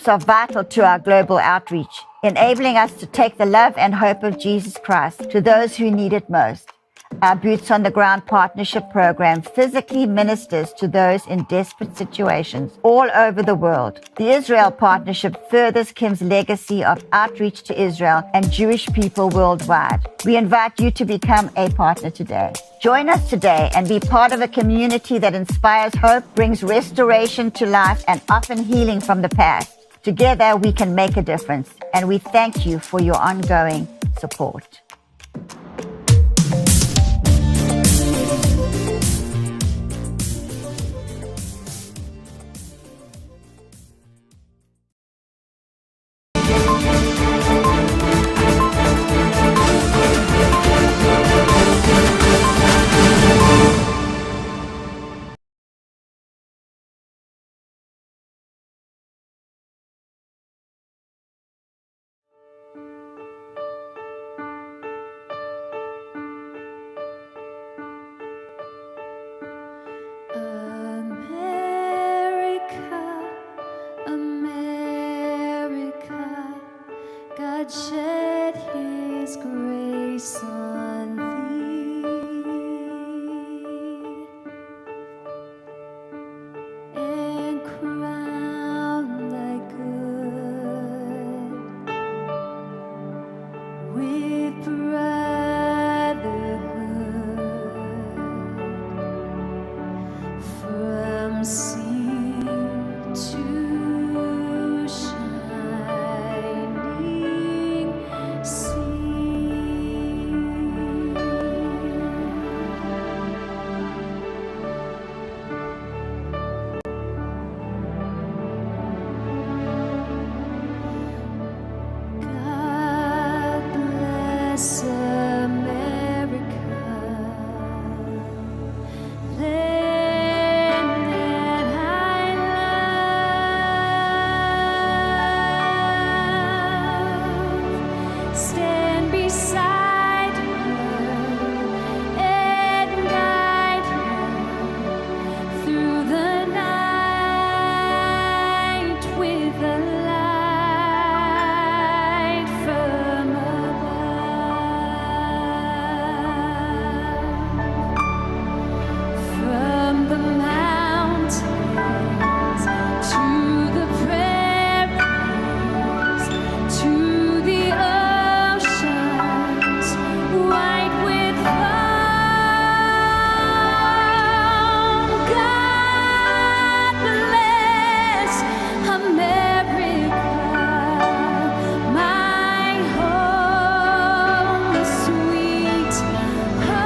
are vital to our global outreach, enabling us to take the love and hope of Jesus Christ to those who need it most. Our Boots on the Ground Partnership Program physically ministers to those in desperate situations all over the world. The Israel Partnership furthers Kim's legacy of outreach to Israel and Jewish people worldwide. We invite you to become a partner today. Join us today and be part of a community that inspires hope, brings restoration to life, and often healing from the past. Together, we can make a difference, and we thank you for your ongoing support. God shed his grace on thee and crown thy good with brotherhood from sea to shining God bless America, land that I love. Stand beside her and guide her through the night with a light from above. From the mountains to the prairies to the oceans white with foam. God bless America, my home, sweet home.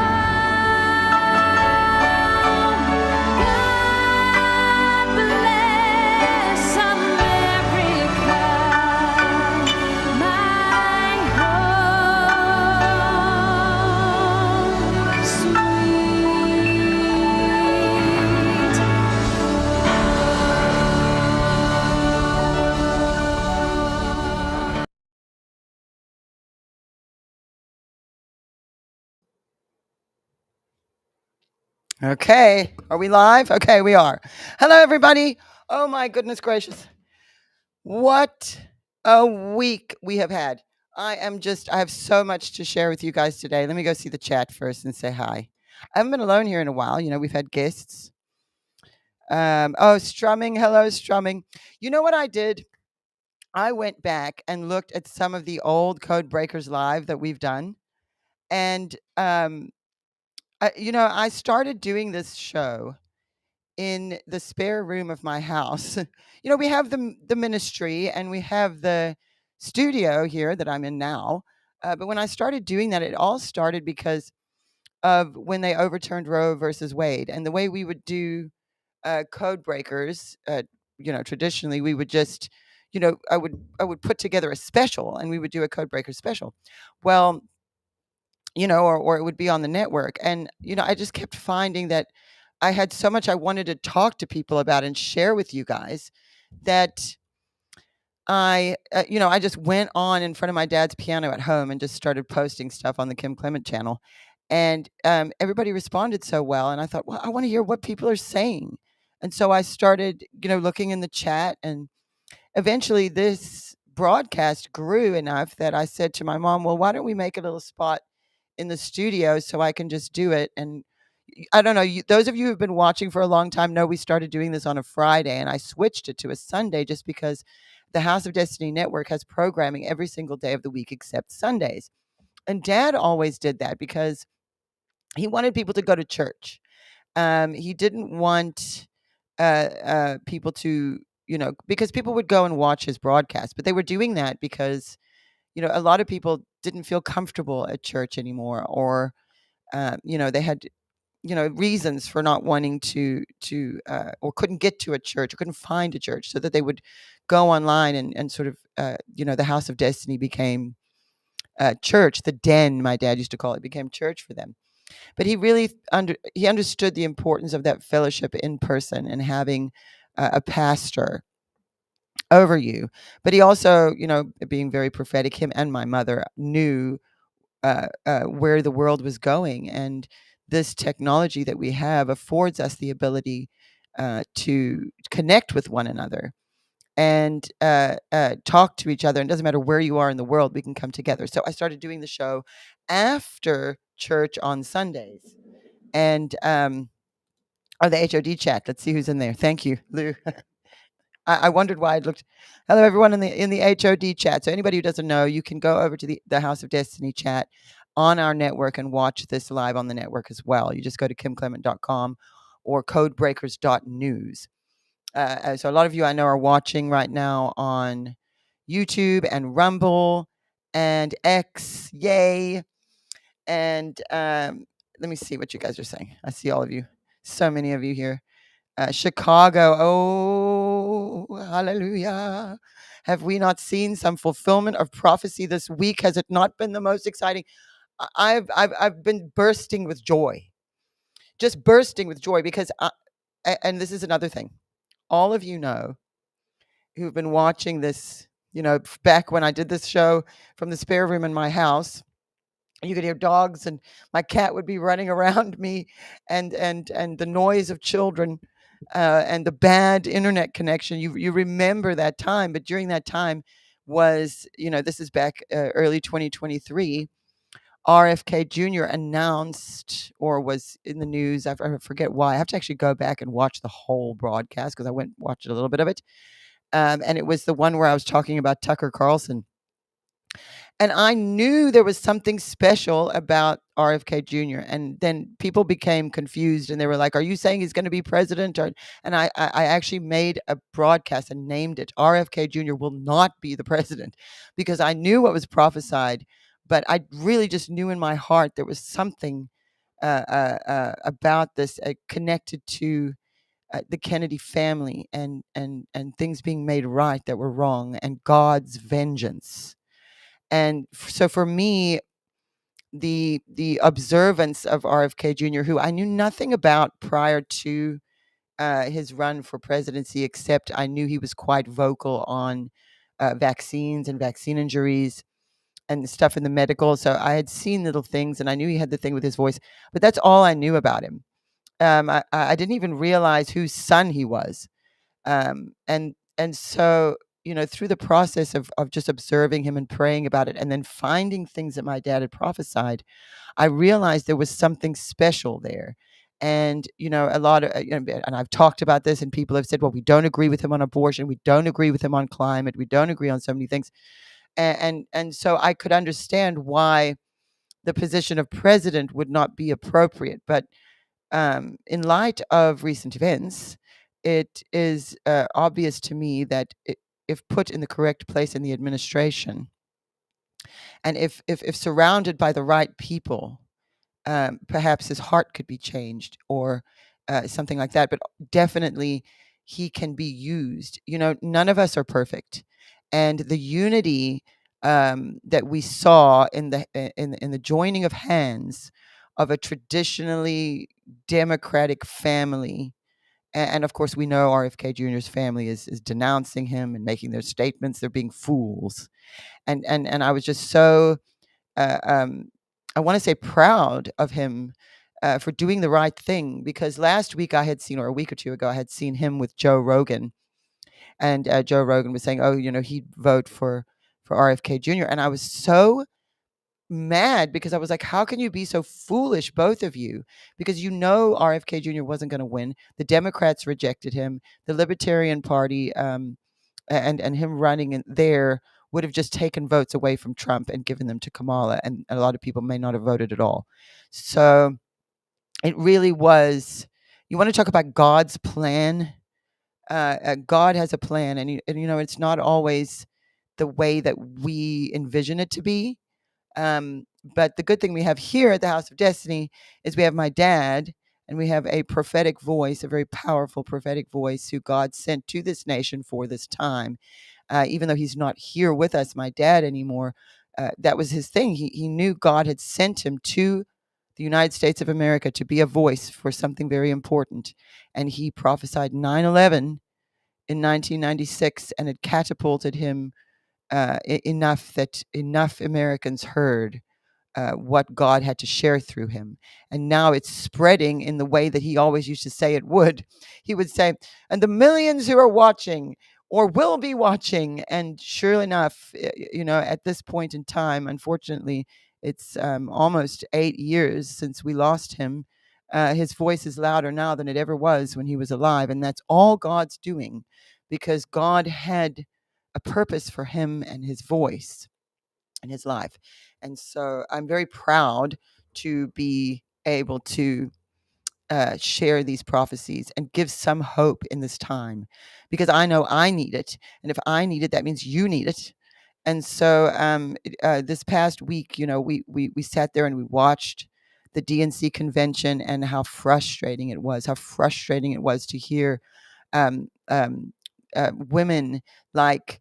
God bless America, my home, sweet home. Okay, are we live? Okay, we are. Hello, everybody. Oh, my goodness gracious. What a week we have had. I have so much to share with you guys today. Let me go see the chat first and say hi. I haven't been alone here in a while. You know, we've had guests. Strumming. Hello, Strumming. You know what I did? I went back and looked at some of the old Code Breakers live that we've done. And, I started doing this show in the spare room of my house. We have the ministry and we have the studio here that I'm in now. But when I started doing that, it all started because of when they overturned Roe versus Wade, and the way we would do code breakers. Traditionally we would just, I would put together a special, and we would do a code breaker special. Well, or it would be on the network. And, I just kept finding that I had so much I wanted to talk to people about and share with you guys that I just went on in front of my dad's piano at home and just started posting stuff on the Kim Clement channel. And everybody responded so well. And I thought, well, I want to hear what people are saying. And so I started, looking in the chat, and eventually this broadcast grew enough that I said to my mom, well, why don't we make a little spot in the studio so I can just do it? And I don't know, those of you who've been watching for a long time know we started doing this on a Friday, and I switched it to a Sunday just because the House of Destiny Network has programming every single day of the week except Sundays. And Dad always did that because he wanted people to go to church. He didn't want people to, because people would go and watch his broadcast, but they were doing that because, a lot of people didn't feel comfortable at church anymore, or, they had, reasons for not wanting or couldn't get to a church or couldn't find a church, so that they would go online and sort of, the House of Destiny became church. The den, my dad used to call it, became church for them. But he really he understood the importance of that fellowship in person and having a pastor over you. But he also, being very prophetic, him and my mother knew where the world was going, and this technology that we have affords us the ability to connect with one another and talk to each other. And it doesn't matter where you are in the world, we can come together. So I started doing the show after church on Sundays. And the HOD chat. Let's see who's in there. Thank you, Lou. I wondered why I'd looked. Hello, everyone in the HOD chat. So anybody who doesn't know, you can go over to the House of Destiny chat on our network and watch this live on the network as well. You just go to kimclement.com or codebreakers.news. So a lot of you I know are watching right now on YouTube and Rumble and X. Yay! And let me see what you guys are saying. I see all of you. So many of you here. Chicago. Oh, hallelujah. Have we not seen some fulfillment of prophecy this week? Has it not been the most exciting? I've been bursting with joy, just bursting with joy, because and this is another thing. All of you know who've been watching this, back when I did this show from the spare room in my house, you could hear dogs, and my cat would be running around me, and the noise of children, and the bad internet connection. You remember that time, but during that time was, this is back early 2023. RFK Jr. announced, or was in the news. I forget why. I have to actually go back and watch the whole broadcast because I went and watched a little bit of it. And it was the one where I was talking about Tucker Carlson. And I knew there was something special about RFK Jr. And then people became confused, and they were like, "Are you saying he's going to be president?" And I actually made a broadcast and named it RFK Jr. will not be the president, because I knew what was prophesied, but I really just knew in my heart there was something about this connected to the Kennedy family, and things being made right that were wrong, and God's vengeance. And so for me, the observance of RFK Jr., who I knew nothing about prior to his run for presidency, except I knew he was quite vocal on vaccines and vaccine injuries and stuff in the medical. So I had seen little things, and I knew he had the thing with his voice, but that's all I knew about him. I didn't even realize whose son he was. And so, through the process of just observing him and praying about it, and then finding things that my dad had prophesied, I realized there was something special there. And a lot of, and I've talked about this, and people have said, well, we don't agree with him on abortion, we don't agree with him on climate, we don't agree on so many things. And so I could understand why the position of president would not be appropriate. But in light of recent events, it is obvious to me that if put in the correct place in the administration, and if surrounded by the right people, perhaps his heart could be changed, or something like that. But definitely, he can be used. None of us are perfect, and the unity that we saw in the joining of hands of a traditionally democratic family. And of course, we know RFK Jr.'s family is denouncing him and making their statements. They're being fools. And I was just so, I want to say, proud of him for doing the right thing. Because last week I had seen, or a week or two ago, I had seen him with Joe Rogan. and Joe Rogan was saying, oh, he'd vote for RFK Jr. And I was so mad because I was like, how can you be so foolish, both of you? Because RFK Jr. wasn't going to win. The Democrats rejected him. The Libertarian Party and him running in there would have just taken votes away from Trump and given them to Kamala, and a lot of people may not have voted at all. So it really was. You want to talk about God's plan? God has a plan, and it's not always the way that we envision it to be. But the good thing we have here at the House of Destiny is we have my dad, and we have a prophetic voice, a very powerful prophetic voice who God sent to this nation for this time. Even though he's not here with us, my dad, anymore, that was his thing. He knew God had sent him to the United States of America to be a voice for something very important. And he prophesied 9/11 in 1996, and it catapulted him enough that enough Americans heard what God had to share through him. And now it's spreading in the way that he always used to say it would. He would say, and the millions who are watching or will be watching. And sure enough, at this point in time, unfortunately, it's almost 8 years since we lost him. His voice is louder now than it ever was when he was alive. And that's all God's doing, because God had a purpose for him and his voice and his life. And so I'm very proud to be able to share these prophecies and give some hope in this time, because I know I need it. And if I need it, that means you need it. And so this past week, we sat there and we watched the DNC convention, and how frustrating it was to hear women like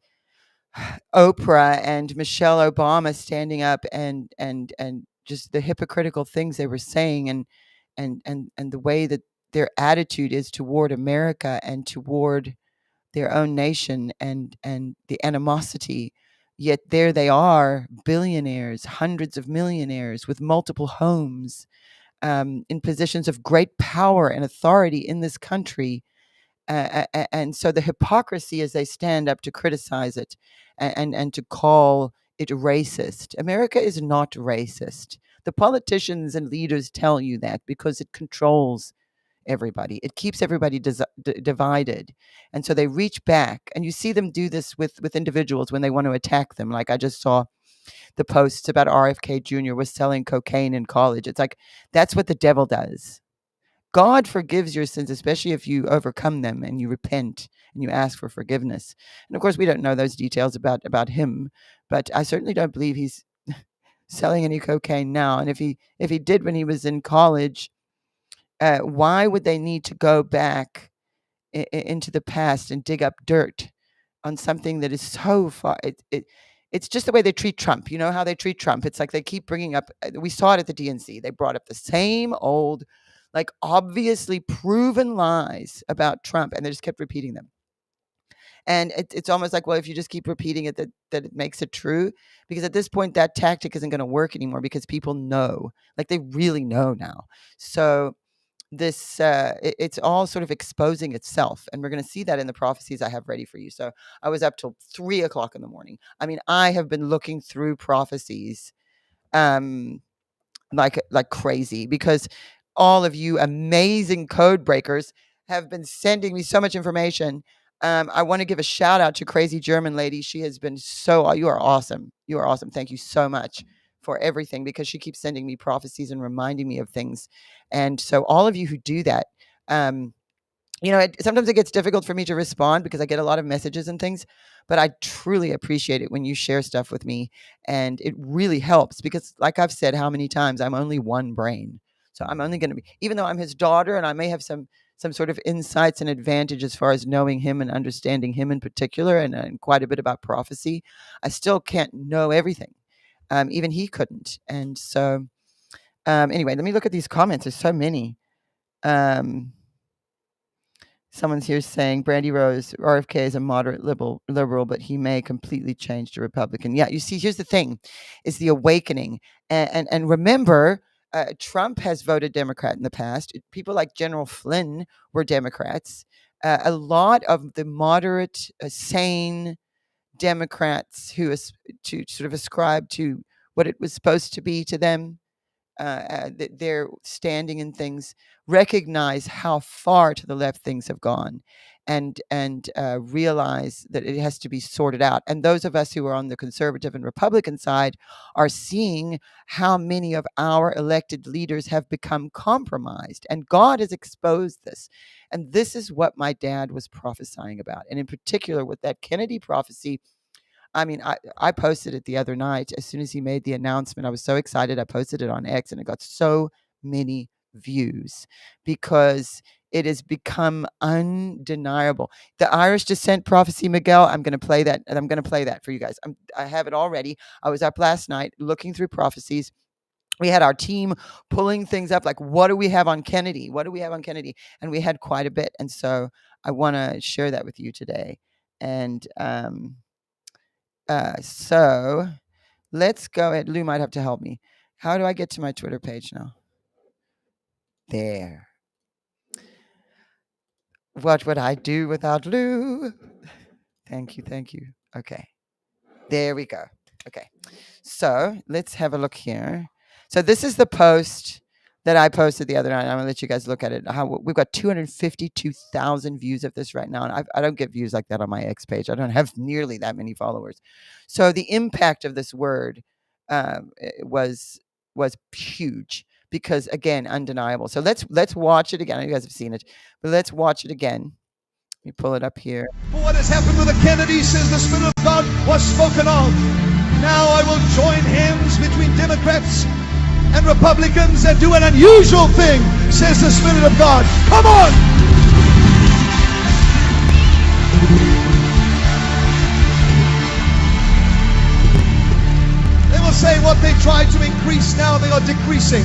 Oprah and Michelle Obama standing up and just the hypocritical things they were saying, and the way that their attitude is toward America and toward their own nation, and the animosity. Yet there they are, billionaires, hundreds of millionaires with multiple homes, in positions of great power and authority in this country. And so the hypocrisy as they stand up to criticize it, and to call it racist. America is not racist. The politicians and leaders tell you that because it controls everybody. It keeps everybody divided. And so they reach back, and you see them do this with individuals when they want to attack them. Like I just saw the posts about RFK Jr. was selling cocaine in college. It's like, that's what the devil does. God forgives your sins, especially if you overcome them and you repent and you ask for forgiveness. And of course, we don't know those details about him, but I certainly don't believe he's selling any cocaine now. And if he did when he was in college, why would they need to go back into the past and dig up dirt on something that is so far? It's just the way they treat Trump. You know how they treat Trump. It's like they keep bringing up. We saw it at the DNC. They brought up the same old, like obviously proven lies about Trump, and they just kept repeating them. And it's almost like, well, if you just keep repeating it, that it makes it true. Because at this point, that tactic isn't going to work anymore, because people know, like they really know now. So this it's all sort of exposing itself, and we're going to see that in the prophecies I have ready for you. So I was up till 3:00 in the morning. I mean, I have been looking through prophecies like crazy, because all of you amazing code breakers have been sending me so much information. I want to give a shout out to Crazy German Lady. She has been you are awesome. You are awesome. Thank you so much for everything, because she keeps sending me prophecies and reminding me of things. And so all of you who do that, sometimes it gets difficult for me to respond because I get a lot of messages and things, but I truly appreciate it when you share stuff with me. And it really helps, because like I've said how many times, I'm only one brain. So I'm only going to be, even though I'm his daughter and I may have some sort of insights and advantage as far as knowing him and understanding him in particular, and quite a bit about prophecy, I still can't know everything. Even he couldn't. And so anyway, let me look at these comments. There's so many. Someone's here saying Brandy Rose, RFK is a moderate liberal, but he may completely change to Republican. Yeah, you see, here's the thing, is the awakening. And remember, Trump has voted Democrat in the past. People like General Flynn were Democrats. a lot of the moderate, sane Democrats who to sort of ascribe to what it was supposed to be to them, their standing in things, recognize how far to the left things have gone, and realize that it has to be sorted out. And those of us who are on the conservative and Republican side are seeing how many of our elected leaders have become compromised, and God has exposed this. And this is what my dad was prophesying about, and in particular with that Kennedy prophecy. I mean, I posted it the other night. As soon as he made the announcement, I was so excited. I posted it on X, and it got so many views because it has become undeniable. The Irish descent prophecy, Miguel, I'm going to play that, and I'm going to play that for you guys. I have it already. I was up last night looking through prophecies. We had our team pulling things up, like, what do we have on Kennedy? What do we have on Kennedy? And we had quite a bit. And so I want to share that with you today. And so let's go ahead. Lou might have to help me. How do I get to my Twitter page now? There. What would I do without Lou? Thank you. Thank you. Okay. There we go. Okay. So let's have a look here. So this is the post that I posted the other night. I'm going to let you guys look at it. We've got 252,000 views of this right now. And I don't get views like that on my X page. I don't have nearly that many followers. So the impact of this word was huge because, again, undeniable. So let's watch it again. I know you guys have seen it, but let's watch it again. Let me pull it up here. For what has happened with the Kennedys since the Spirit of God was spoken of. Now I will join hands between Democrats and Republicans and do an unusual thing, says the Spirit of God. Come on! They will say what they tried to increase, now they are decreasing.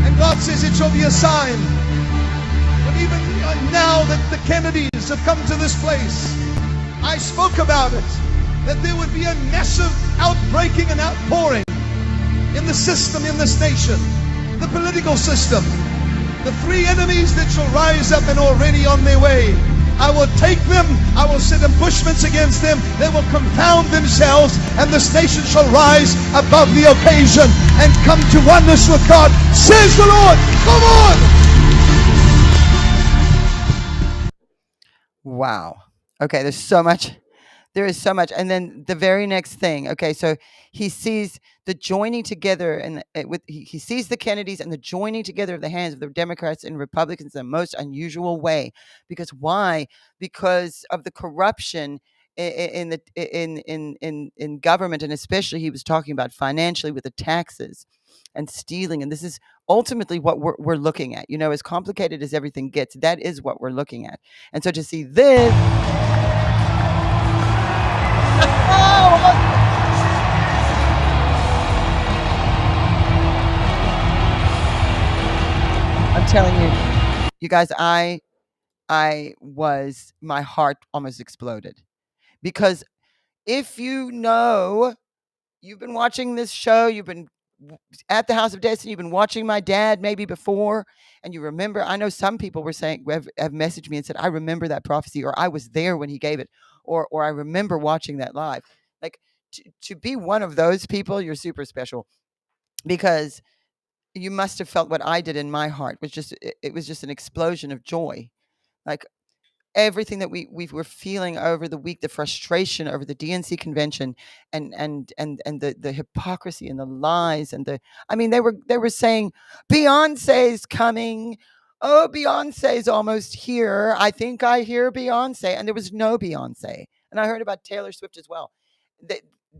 And God says it shall be a sign. But even now that the Kennedys have come to this place, I spoke about it, that there would be a massive outbreaking and outpouring in the system, in this nation, the political system. The three enemies that shall rise up and already on their way. I will take them, I will set ambushments against them, they will confound themselves, and this nation shall rise above the occasion and come to oneness with God, says the Lord. Come on! Wow. Okay, there's so much. There is so much. And then the very next thing, okay, so he sees the joining together, and he sees the Kennedys and the joining together of the hands of the Democrats and Republicans in the most unusual way. Because why? Because of the corruption in government, and especially he was talking about financially with the taxes and stealing. And this is ultimately what we're looking at. You know, as complicated as everything gets, that is what we're looking at. And so to see this. I'm telling you guys, my heart almost exploded, because if you know, you've been watching this show, you've been at the House of Destiny, you've been watching my dad maybe before, and you remember, I know some people were saying, have messaged me and said, I remember that prophecy, or I was there when he gave it, or I remember watching that live. Like, to be one of those people, you're super special, because you must have felt what I did in my heart. It was just an explosion of joy. Like, everything that we were feeling over the week, the frustration over the DNC convention, and the hypocrisy and the lies, and they were saying Beyonce's coming. Oh, Beyonce's almost here. I think I hear Beyonce, and there was no Beyonce. And I heard about Taylor Swift as well.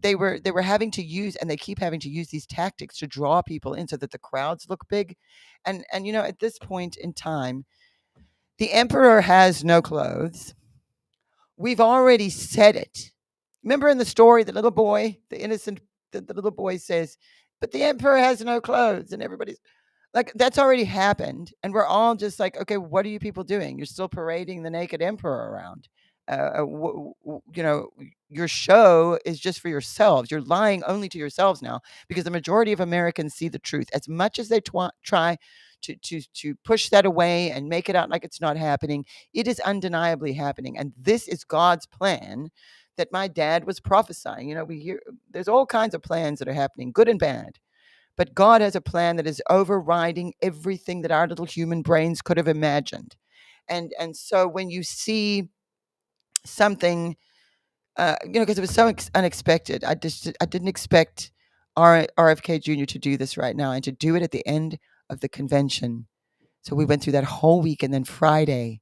They were having to use, and they keep having to use these tactics to draw people in so that the crowds look big. And you know, at this point in time, the emperor has no clothes. We've already said it. Remember in the story, the little boy, the little boy says, but the emperor has no clothes. And everybody's like, that's already happened. And we're all just like, okay, what are you people doing? You're still parading the naked emperor around. your show is just for yourselves. You're lying only to yourselves now, because the majority of Americans see the truth. As much as they try to push that away and make it out like it's not happening, it is undeniably happening. And this is God's plan that my dad was prophesying. We hear there's all kinds of plans that are happening, good and bad. But God has a plan that is overriding everything that our little human brains could have imagined. And so when you see something, because it was so unexpected, I didn't expect RFK Jr. to do this right now, and to do it at the end of the convention. So we went through that whole week, and then Friday,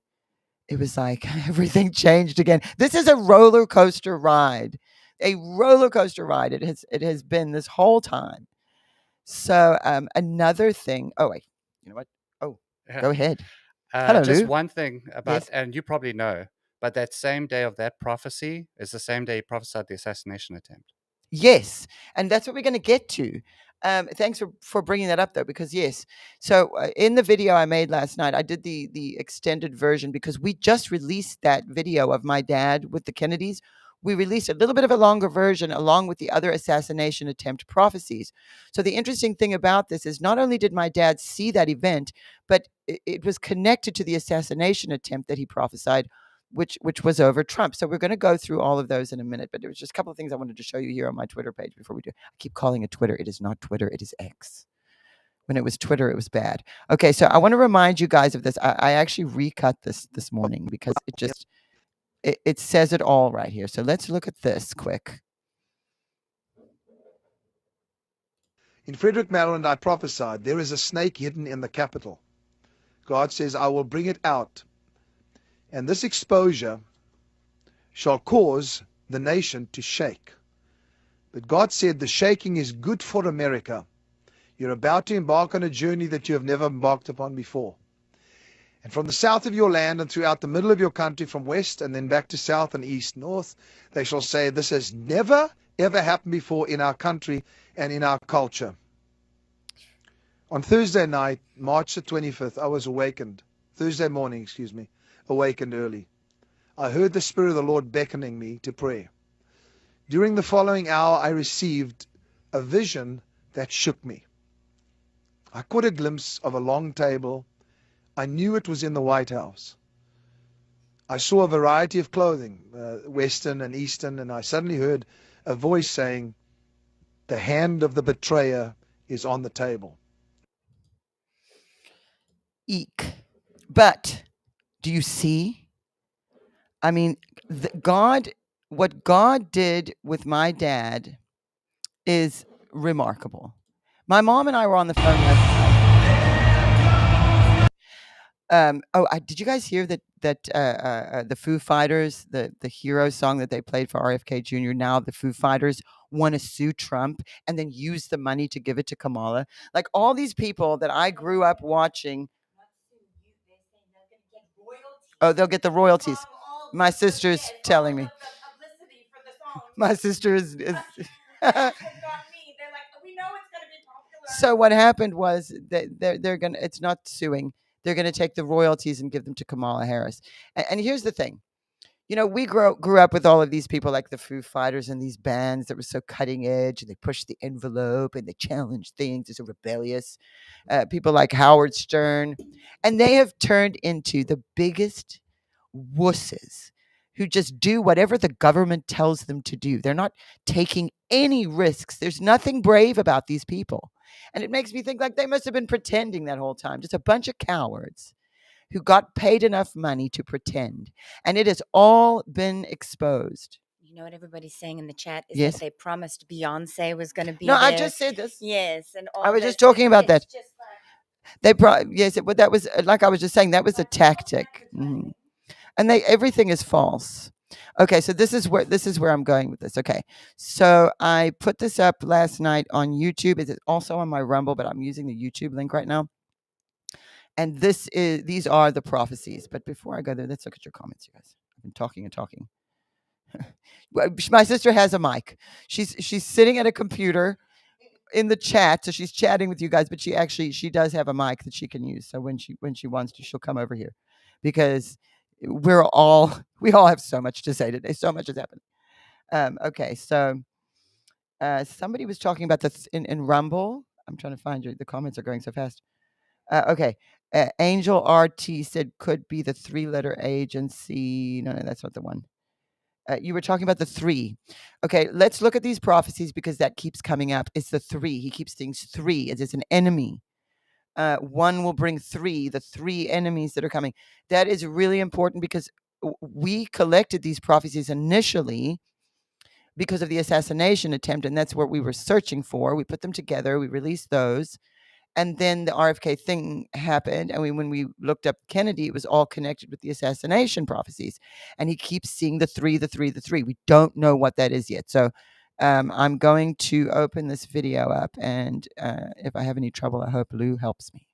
it was like everything changed again. This is a roller coaster ride, It has been this whole time. So another thing. Oh wait, you know what? Oh, go ahead. Hello, Just Lou. one thing about, Yes. and you probably know, but that same day of that prophecy is the same day he prophesied the assassination attempt. Yes, and that's what we're going to get to. Thanks for bringing that up, though, because yes. So in the video I made last night, I did the extended version because we just released that video of my dad with the Kennedys. We released a little bit of a longer version along with the other assassination attempt prophecies. So the interesting thing about this is not only did my dad see that event, but it was connected to the assassination attempt that he prophesied, which was over Trump. So we're going to go through all of those in a minute, but there was just a couple of things I wanted to show you here on my Twitter page before we do. I keep calling it Twitter. It is not Twitter. It is X. When it was Twitter, it was bad. Okay, so I want to remind you guys of this. I actually recut this morning because it says it all right here. So let's look at this quick. In Frederick, Maryland, I prophesied, there is a snake hidden in the Capitol. God says, I will bring it out. And this exposure shall cause the nation to shake. But God said the shaking is good for America. You're about to embark on a journey that you have never embarked upon before. And from the south of your land and throughout the middle of your country, from west and then back to south and east, north, they shall say, this has never, ever happened before in our country and in our culture. On Thursday night, March the 25th, I was awakened. Thursday morning, awakened early. I heard the Spirit of the Lord beckoning me to prayer. During the following hour, I received a vision that shook me. I caught a glimpse of a long table. I knew it was in the White House. I saw a variety of clothing, Western and Eastern, and I suddenly heard a voice saying, the hand of the betrayer is on the table. Eek. But do you see? I mean, what God did with my dad is remarkable. My mom and I were on the phone last night. Did you guys hear that the Foo Fighters, the hero song that they played for RFK Jr., now the Foo Fighters want to sue Trump and then use the money to give it to Kamala? Like all these people that I grew up watching. Oh, they'll get the royalties. My sister's telling me. My sister is So what happened was that they're gonna. It's not suing. They're gonna take the royalties and give them to Kamala Harris. And here's the thing. We grew up with all of these people like the Foo Fighters and these bands that were so cutting edge, and they pushed the envelope and they challenged things. They're so rebellious. People like Howard Stern, and they have turned into the biggest wusses who just do whatever the government tells them to do. They're not taking any risks. There's nothing brave about these people. And it makes me think like they must have been pretending that whole time. Just a bunch of cowards who got paid enough money to pretend. And it has all been exposed. You know what everybody's saying in the chat is Yes. that they promised Beyonce was going to be No, there. I just said this. Yes, and all I was this, just talking about that. it's just like- Yes, but that was like I was just saying, that was a tactic. Mhm. And everything is false. Okay, so this is where I'm going with this. Okay, so I put this up last night on YouTube. It's also on my Rumble, but I'm using the YouTube link right now. And these are the prophecies. But before I go there, let's look at your comments, you guys. I've been talking and talking. My sister has a mic. She's sitting at a computer in the chat, so she's chatting with you guys. But she does have a mic that she can use. So when she wants to, she'll come over here, because we all have so much to say today. So much has happened. Okay, so somebody was talking about this in Rumble. I'm trying to find you. The comments are going so fast. Okay. Angel RT said could be the 3-letter agency. No, that's not the one. You were talking about the 3. Okay, let's look at these prophecies because that keeps coming up. It's the 3. He keeps saying 3. It's an enemy. 1 will bring 3, the 3 enemies that are coming. That is really important because we collected these prophecies initially because of the assassination attempt, and that's what we were searching for. We put them together, we released those, and then the RFK thing happened, and when we looked up Kennedy, it was all connected with the assassination prophecies, and he keeps seeing the 3, the 3, the 3. We don't know what that is yet, so I'm going to open this video up, and if I have any trouble, I hope Lou helps me.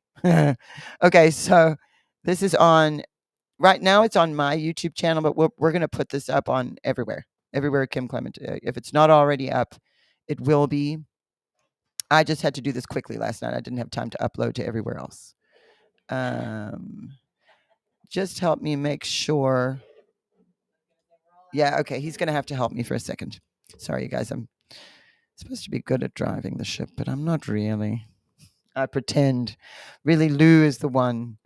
Okay, so this is on, right now it's on my YouTube channel, but we're going to put this up on everywhere Kim Clement. If it's not already up, it will be. I just had to do this quickly last night. I didn't have time to upload to everywhere else. Just help me make sure. Yeah, okay. He's going to have to help me for a second. Sorry, you guys. I'm supposed to be good at driving the ship, but I'm not really. I pretend. Really, Lou is the one.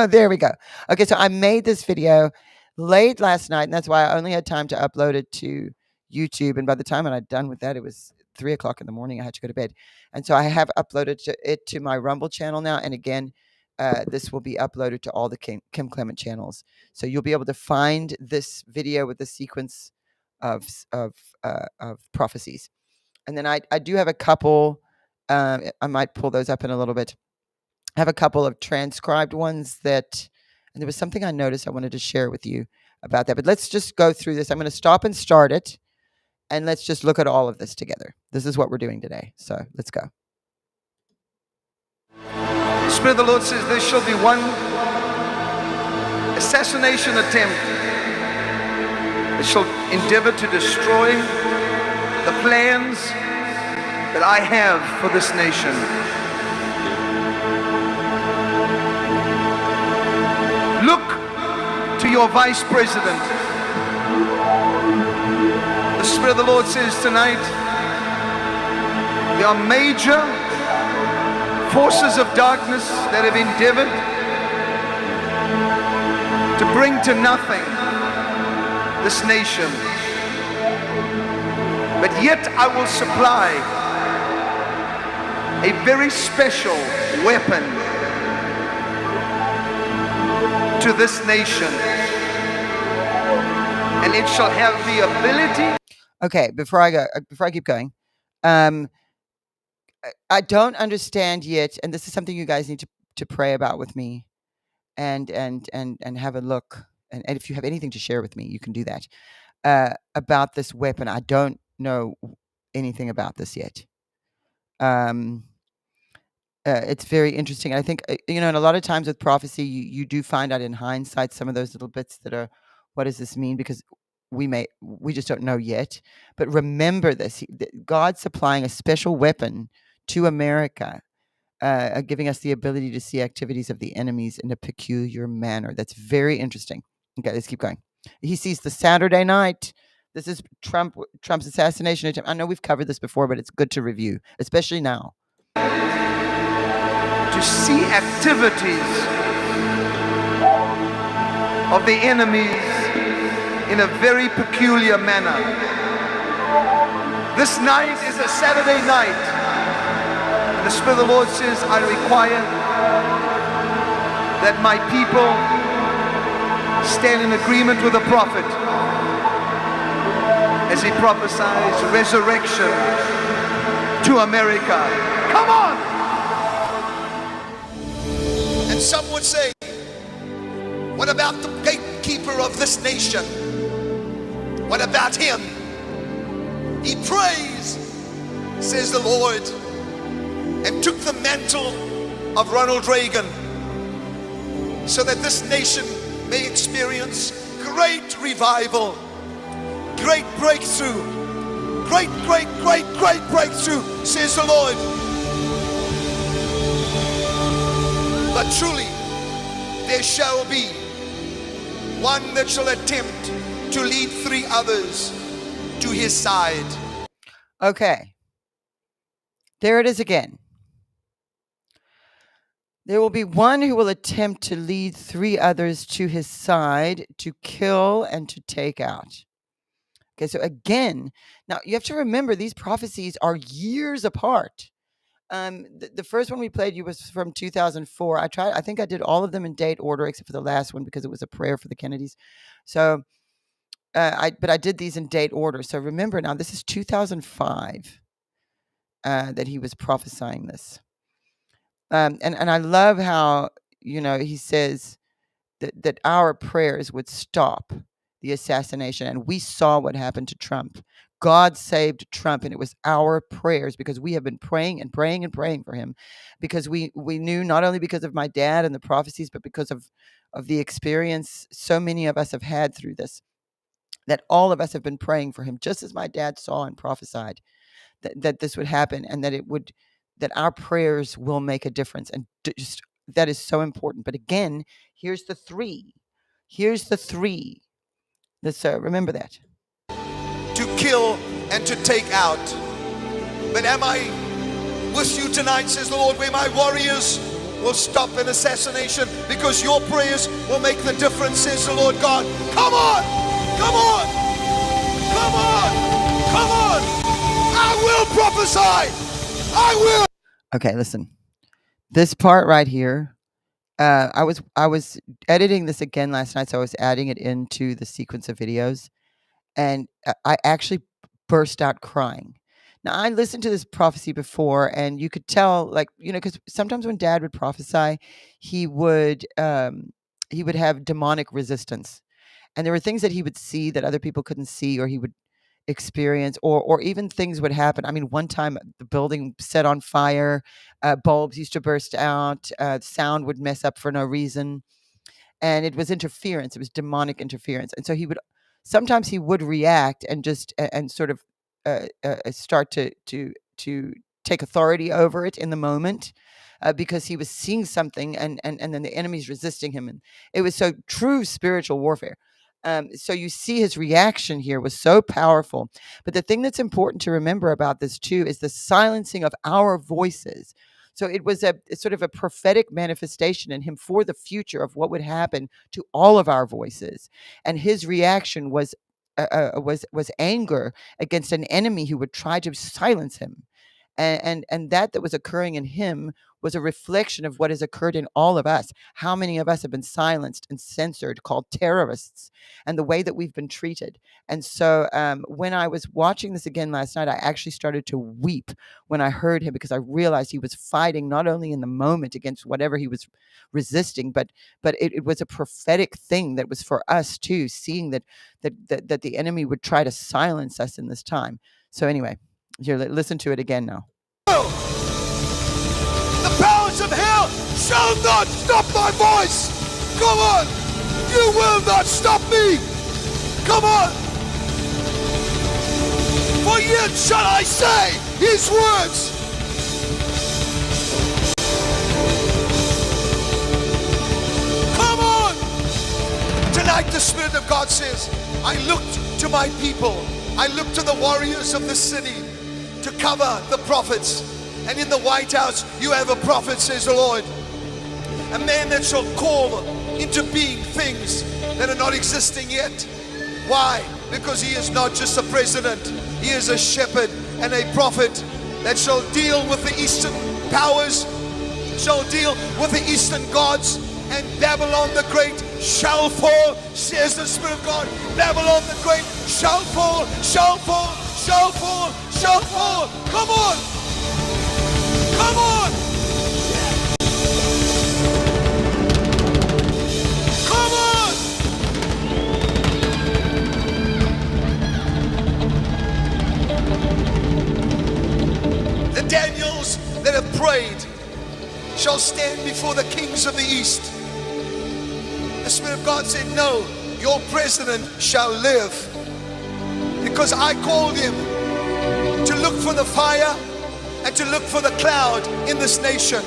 There we go. Okay, so I made this video late last night, and that's why I only had time to upload it to YouTube. And by the time I'd done with that, it was 3 o'clock in the morning. I had to go to bed. And so I have uploaded it to my Rumble channel now. And again, this will be uploaded to all the Kim Clement channels. So you'll be able to find this video with the sequence of prophecies. And then I do have a couple, I might pull those up in a little bit. I have a couple of transcribed ones that, and there was something I noticed I wanted to share with you about that. But let's just go through this. I'm going to stop and start it. And let's just look at all of this together. This is what we're doing today. So let's go. The Spirit of the Lord says there shall be one assassination attempt that shall endeavor to destroy the plans that I have for this nation. Look to your vice president. The Spirit of the Lord says tonight, there are major forces of darkness that have endeavored to bring to nothing this nation. But yet I will supply a very special weapon to this nation. And it shall have the ability. Okay, before I keep going, I don't understand yet, and this is something you guys need to pray about with me, and have a look, and if you have anything to share with me, you can do that, about this weapon. I don't know anything about this yet. It's very interesting. I think, and a lot of times with prophecy, you do find out in hindsight some of those little bits that are, what does this mean? Because we just don't know yet. But remember this, God's supplying a special weapon to America, giving us the ability to see activities of the enemies in a peculiar manner. That's very interesting. Okay, let's keep going. He sees the Saturday night. This is Trump's assassination attempt. I know we've covered this before, but it's good to review, especially now. To see activities of the enemies in a very peculiar manner. This night is a Saturday night. And the Spirit of the Lord says, I require that my people stand in agreement with the prophet as he prophesies resurrection to America. Come on! And some would say, what about the gatekeeper of this nation? What about him? He prays, says the Lord, and took the mantle of Ronald Reagan so that this nation may experience great revival, great breakthrough, great breakthrough, says the Lord. But truly, there shall be one that shall attempt to lead 3 others to his side. Okay. There it is again. There will be one who will attempt to lead 3 others to his side, to kill and to take out. Okay, so again, now you have to remember these prophecies are years apart. The first one we played you was from 2004. I think I did all of them in date order except for the last one because it was a prayer for the Kennedys. So, but I did these in date order. So remember now, this is 2005 that he was prophesying this. And I love how, he says that our prayers would stop the assassination. And we saw what happened to Trump. God saved Trump, and it was our prayers because we have been praying and praying and praying for him because we knew, not only because of my dad and the prophecies, but because of the experience so many of us have had through this, that all of us have been praying for him, just as my dad saw and prophesied that this would happen, and that our prayers will make a difference. And just that is so important. But again, here's the 3. Let's remember that. To kill and to take out. But am I with you tonight, says the Lord, where my warriors will stop an assassination because your prayers will make the difference, says the Lord God. Come on! Come on! Come on! Come on! I will prophesy! I will! Okay, listen. This part right here, I was editing this again last night, so I was adding it into the sequence of videos, and I actually burst out crying. Now, I listened to this prophecy before, and you could tell, because sometimes when Dad would prophesy, he would have demonic resistance, and there were things that he would see that other people couldn't see, or he would experience, or even things would happen. I mean, one time the building set on fire, bulbs used to burst out, sound would mess up for no reason, and it was interference. It was demonic interference, and so sometimes he would react and just and sort of start to take authority over it in the moment, because he was seeing something, and then the enemy's resisting him, and it was so true spiritual warfare. So you see his reaction here was so powerful. But the thing that's important to remember about this too is the silencing of our voices. So it was a sort of a prophetic manifestation in him for the future of what would happen to all of our voices. And his reaction was anger against an enemy who would try to silence him. And that was occurring in him was a reflection of what has occurred in all of us. How many of us have been silenced and censored, called terrorists, and the way that we've been treated. And so when I was watching this again last night, I actually started to weep when I heard him, because I realized he was fighting not only in the moment against whatever he was resisting, but it was a prophetic thing that was for us too, seeing that the enemy would try to silence us in this time. So anyway, here, listen to it again now. The powers of hell shall not stop my voice. Come on. You will not stop me. Come on. For yet shall I say his words. Come on. Tonight the Spirit of God says, I looked to my people. I looked to the warriors of the city to cover the prophets. And in the White House, you have a prophet, says the Lord. A man that shall call into being things that are not existing yet. Why? Because he is not just a president. He is a shepherd and a prophet that shall deal with the Eastern powers, shall deal with the Eastern gods, and Babylon the Great shall fall, says the Spirit of God. Babylon the Great shall fall, shall fall, shall fall, shall fall. Come on! Come on! Come on! The Daniels that have prayed shall stand before the kings of the East. The Spirit of God said, no, your president shall live, because I called him to look for the fire and to look for the cloud in this nation.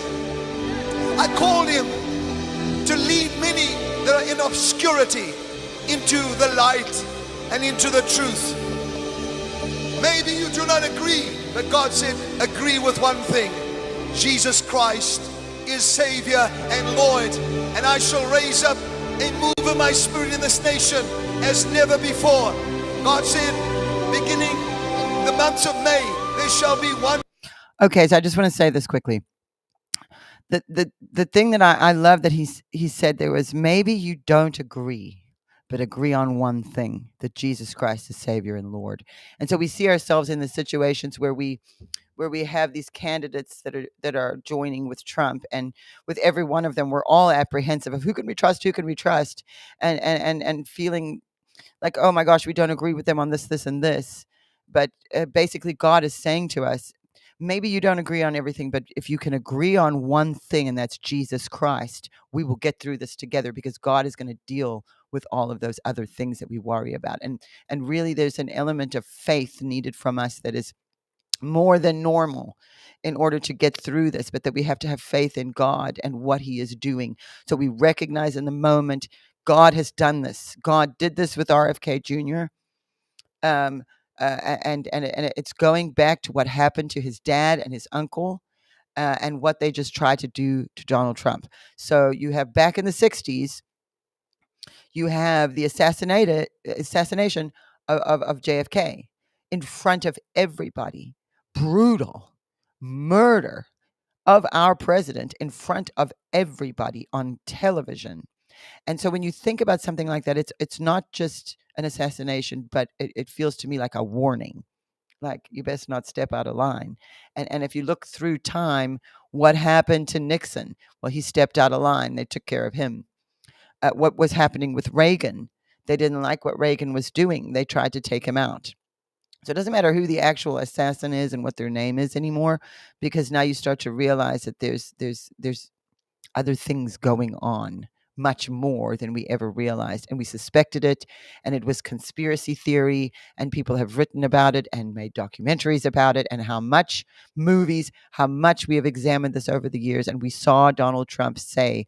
I called him to lead many that are in obscurity into the light and into the truth. Maybe you do not agree, but God said, agree with one thing. Jesus Christ is Savior and Lord, and I shall raise up a move of my spirit in this nation as never before. God said, beginning the months of May, there shall be one. Okay, so I just want to say this quickly. The thing that I love that he said there was, maybe you don't agree, but agree on one thing, that Jesus Christ is Savior and Lord. And so we see ourselves in the situations where we have these candidates that are joining with Trump, and with every one of them, we're all apprehensive of who can we trust, and feeling like, oh my gosh, we don't agree with them on this, and this. But basically, God is saying to us, maybe you don't agree on everything, but if you can agree on one thing, and that's Jesus Christ, we will get through this together, because God is going to deal with all of those other things that we worry about. And really, there's an element of faith needed from us that is more than normal in order to get through this, but that we have to have faith in God and what He is doing. So we recognize in the moment, God has done this. God did this with RFK Jr. And it's going back to what happened to his dad and his uncle, and what they just tried to do to Donald Trump. So you have, back in the 60s, you have the assassination of JFK in front of everybody. Brutal murder of our president in front of everybody on television. And so when you think about something like that, it's not just an assassination, but it feels to me like a warning. Like, you best not step out of line. And if you look through time, what happened to Nixon? Well, he stepped out of line. They took care of him. What was happening with Reagan? They didn't like what Reagan was doing. They tried to take him out. So it doesn't matter who the actual assassin is and what their name is anymore, because now you start to realize that there's other things going on, much more than we ever realized. And we suspected it, and it was conspiracy theory, and people have written about it and made documentaries about it, and how much we have examined this over the years. And we saw Donald Trump say,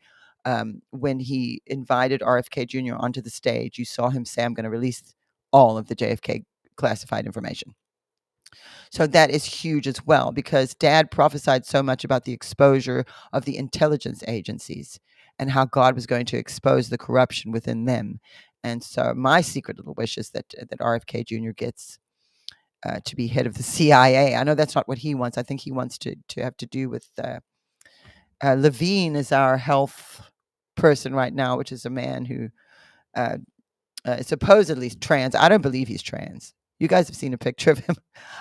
when he invited RFK Jr. onto the stage, you saw him say, I'm going to release all of the JFK classified information. So that is huge as well, because Dad prophesied so much about the exposure of the intelligence agencies and how God was going to expose the corruption within them. And so my secret little wish is that RFK Jr. gets to be head of the CIA. I know that's not what he wants. I think he wants to have to do with Levine is our health person right now, which is a man who supposedly trans. I don't believe he's trans. You guys have seen a picture of him.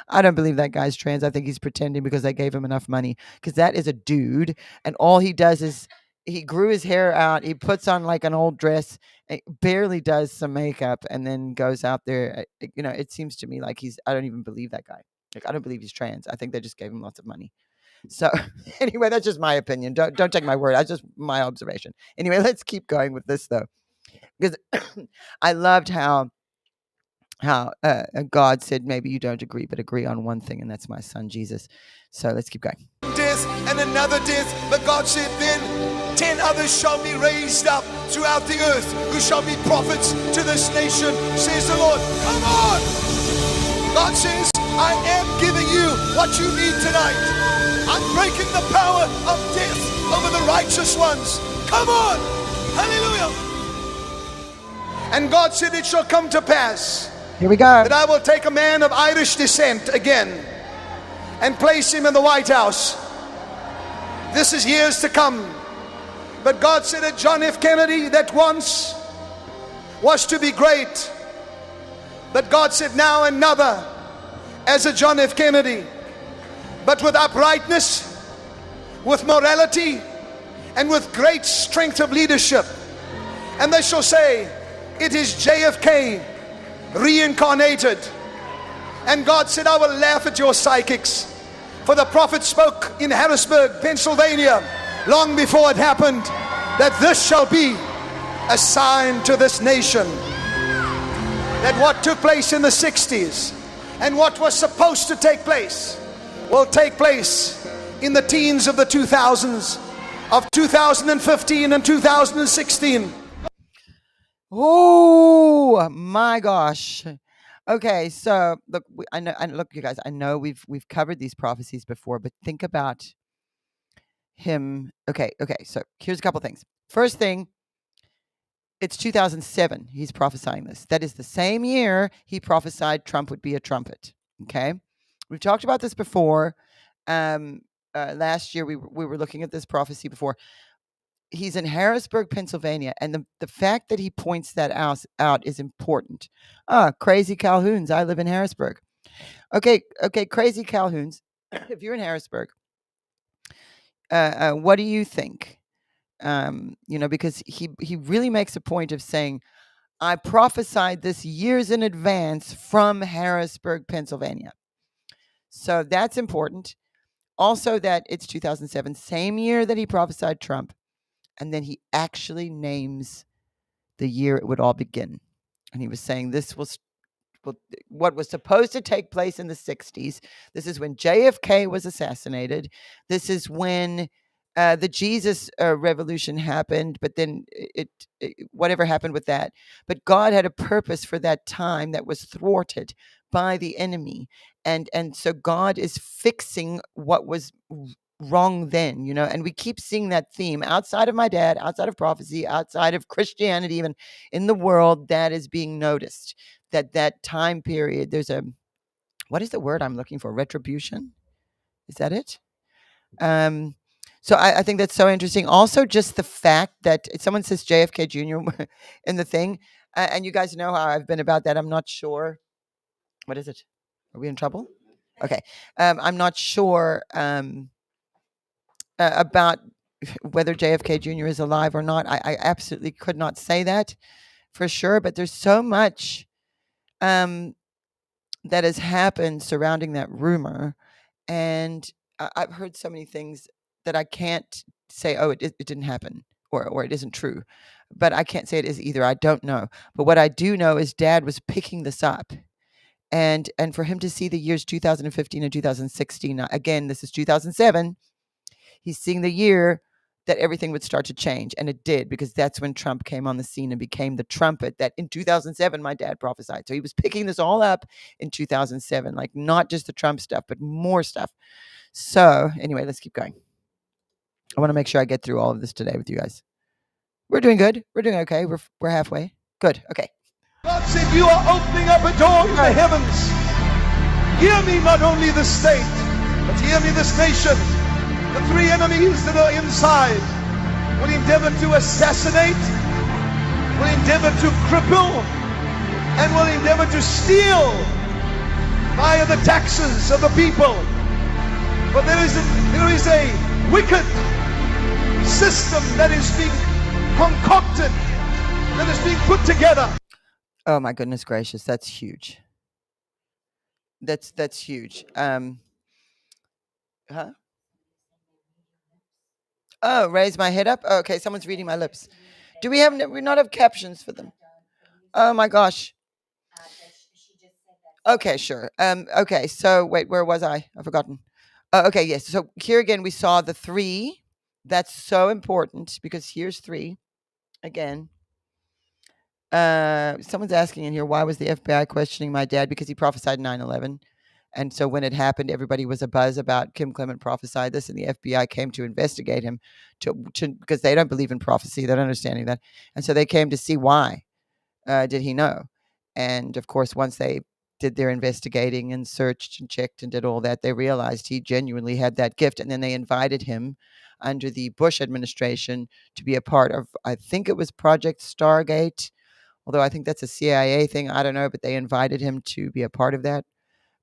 I don't believe that guy's trans. I think he's pretending because they gave him enough money, because that is a dude. And all he does is he grew his hair out. He puts on like an old dress, barely does some makeup, and then goes out there. It seems to me like I don't even believe that guy. Like, I don't believe he's trans. I think they just gave him lots of money. So anyway, that's just my opinion. Don't take my word. That's just my observation. Anyway, let's keep going with this though, because I loved how God said, maybe you don't agree, but agree on one thing, and that's my son Jesus. So let's keep going. Death and another death, but God said, then 10 others shall be raised up throughout the earth, who shall be prophets to this nation, says the Lord. Come on! God says, I am giving you what you need tonight. I'm breaking the power of death over the righteous ones. Come on! Hallelujah! And God said, it shall come to pass, Here we go. that I will take a man of Irish descent again and place him in the White House. This is years to come. But God said that John F. Kennedy, that once was to be great, but God said now another as a John F. Kennedy, but with uprightness, with morality, and with great strength of leadership. And they shall say, it is JFK reincarnated. And God said, I will laugh at your psychics, for the prophet spoke in Harrisburg, Pennsylvania, long before it happened, that this shall be a sign to this nation, that what took place in the 60s and what was supposed to take place will take place in the teens of the 2000s, of 2015 and 2016. Oh, Oh my gosh. Okay, so look, I know, look, you guys. I know we've covered these prophecies before, but think about him. Okay. So here's a couple things. First thing, it's 2007. He's prophesying this. That is the same year he prophesied Trump would be a trumpet. Okay, we've talked about this before. Last year we were looking at this prophecy before. He's in Harrisburg, Pennsylvania, and the fact that he points that out is important. Crazy Calhouns. I live in Harrisburg. Okay, Crazy Calhouns. If you're in Harrisburg, what do you think? Because he really makes a point of saying, I prophesied this years in advance from Harrisburg, Pennsylvania. So that's important. Also, that it's 2007, same year that he prophesied Trump. And then he actually names the year it would all begin. And he was saying this was what was supposed to take place in the 60s. This is when JFK was assassinated. This is when the Jesus revolution happened, but then it whatever happened with that. But God had a purpose for that time that was thwarted by the enemy. And so God is fixing what was wrong then, and we keep seeing that theme outside of my dad, outside of prophecy, outside of Christianity, even in the world, that is being noticed. That time period, there's what is the word I'm looking for? Retribution? Is that it? So I think that's so interesting. Also, just the fact that someone says JFK Jr. in the thing, and you guys know how I've been about that. I'm not sure. What is it? Are we in trouble? Okay. I'm not sure about whether JFK Jr. is alive or not. I absolutely could not say that for sure, but there's so much that has happened surrounding that rumor. And I've heard so many things that I can't say, oh, it didn't happen, or it isn't true. But I can't say it is either. I don't know. But what I do know is Dad was picking this up. And for him to see the years 2015 and 2016, again, this is 2007, he's seeing the year that everything would start to change. And it did, because that's when Trump came on the scene and became the trumpet that in 2007, my dad prophesied. So he was picking this all up in 2007, like not just the Trump stuff, but more stuff. So anyway, let's keep going. I want to make sure I get through all of this today with you guys. We're doing good. We're doing okay. We're halfway. Good. Okay. God said, you are opening up a door in the heavens. Hear me, not only this state, but hear me, this nation. The three enemies that are inside will endeavor to assassinate, will endeavor to cripple, and will endeavor to steal via the taxes of the people. But there is a wicked system that is being concocted, that is being put together. Oh my goodness gracious, that's huge. That's huge. Oh, raise my head up. Oh, okay, someone's reading my lips. Do we not have captions for them? Oh my gosh. Okay, sure. Okay, so wait, where was I? I've forgotten. Okay, yes. So here again, we saw the three. That's so important, because here's three again. Someone's asking in here, why was the FBI questioning my dad? Because he prophesied 9/11. And so when it happened, everybody was abuzz about Kim Clement prophesied this, and the FBI came to investigate him because they don't believe in prophecy. They're not understanding that. And so they came to see why did he know. And of course, once they did their investigating and searched and checked and did all that, they realized he genuinely had that gift. And then they invited him under the Bush administration to be a part of, I think it was Project Stargate, although I think that's a CIA thing. I don't know, but they invited him to be a part of that,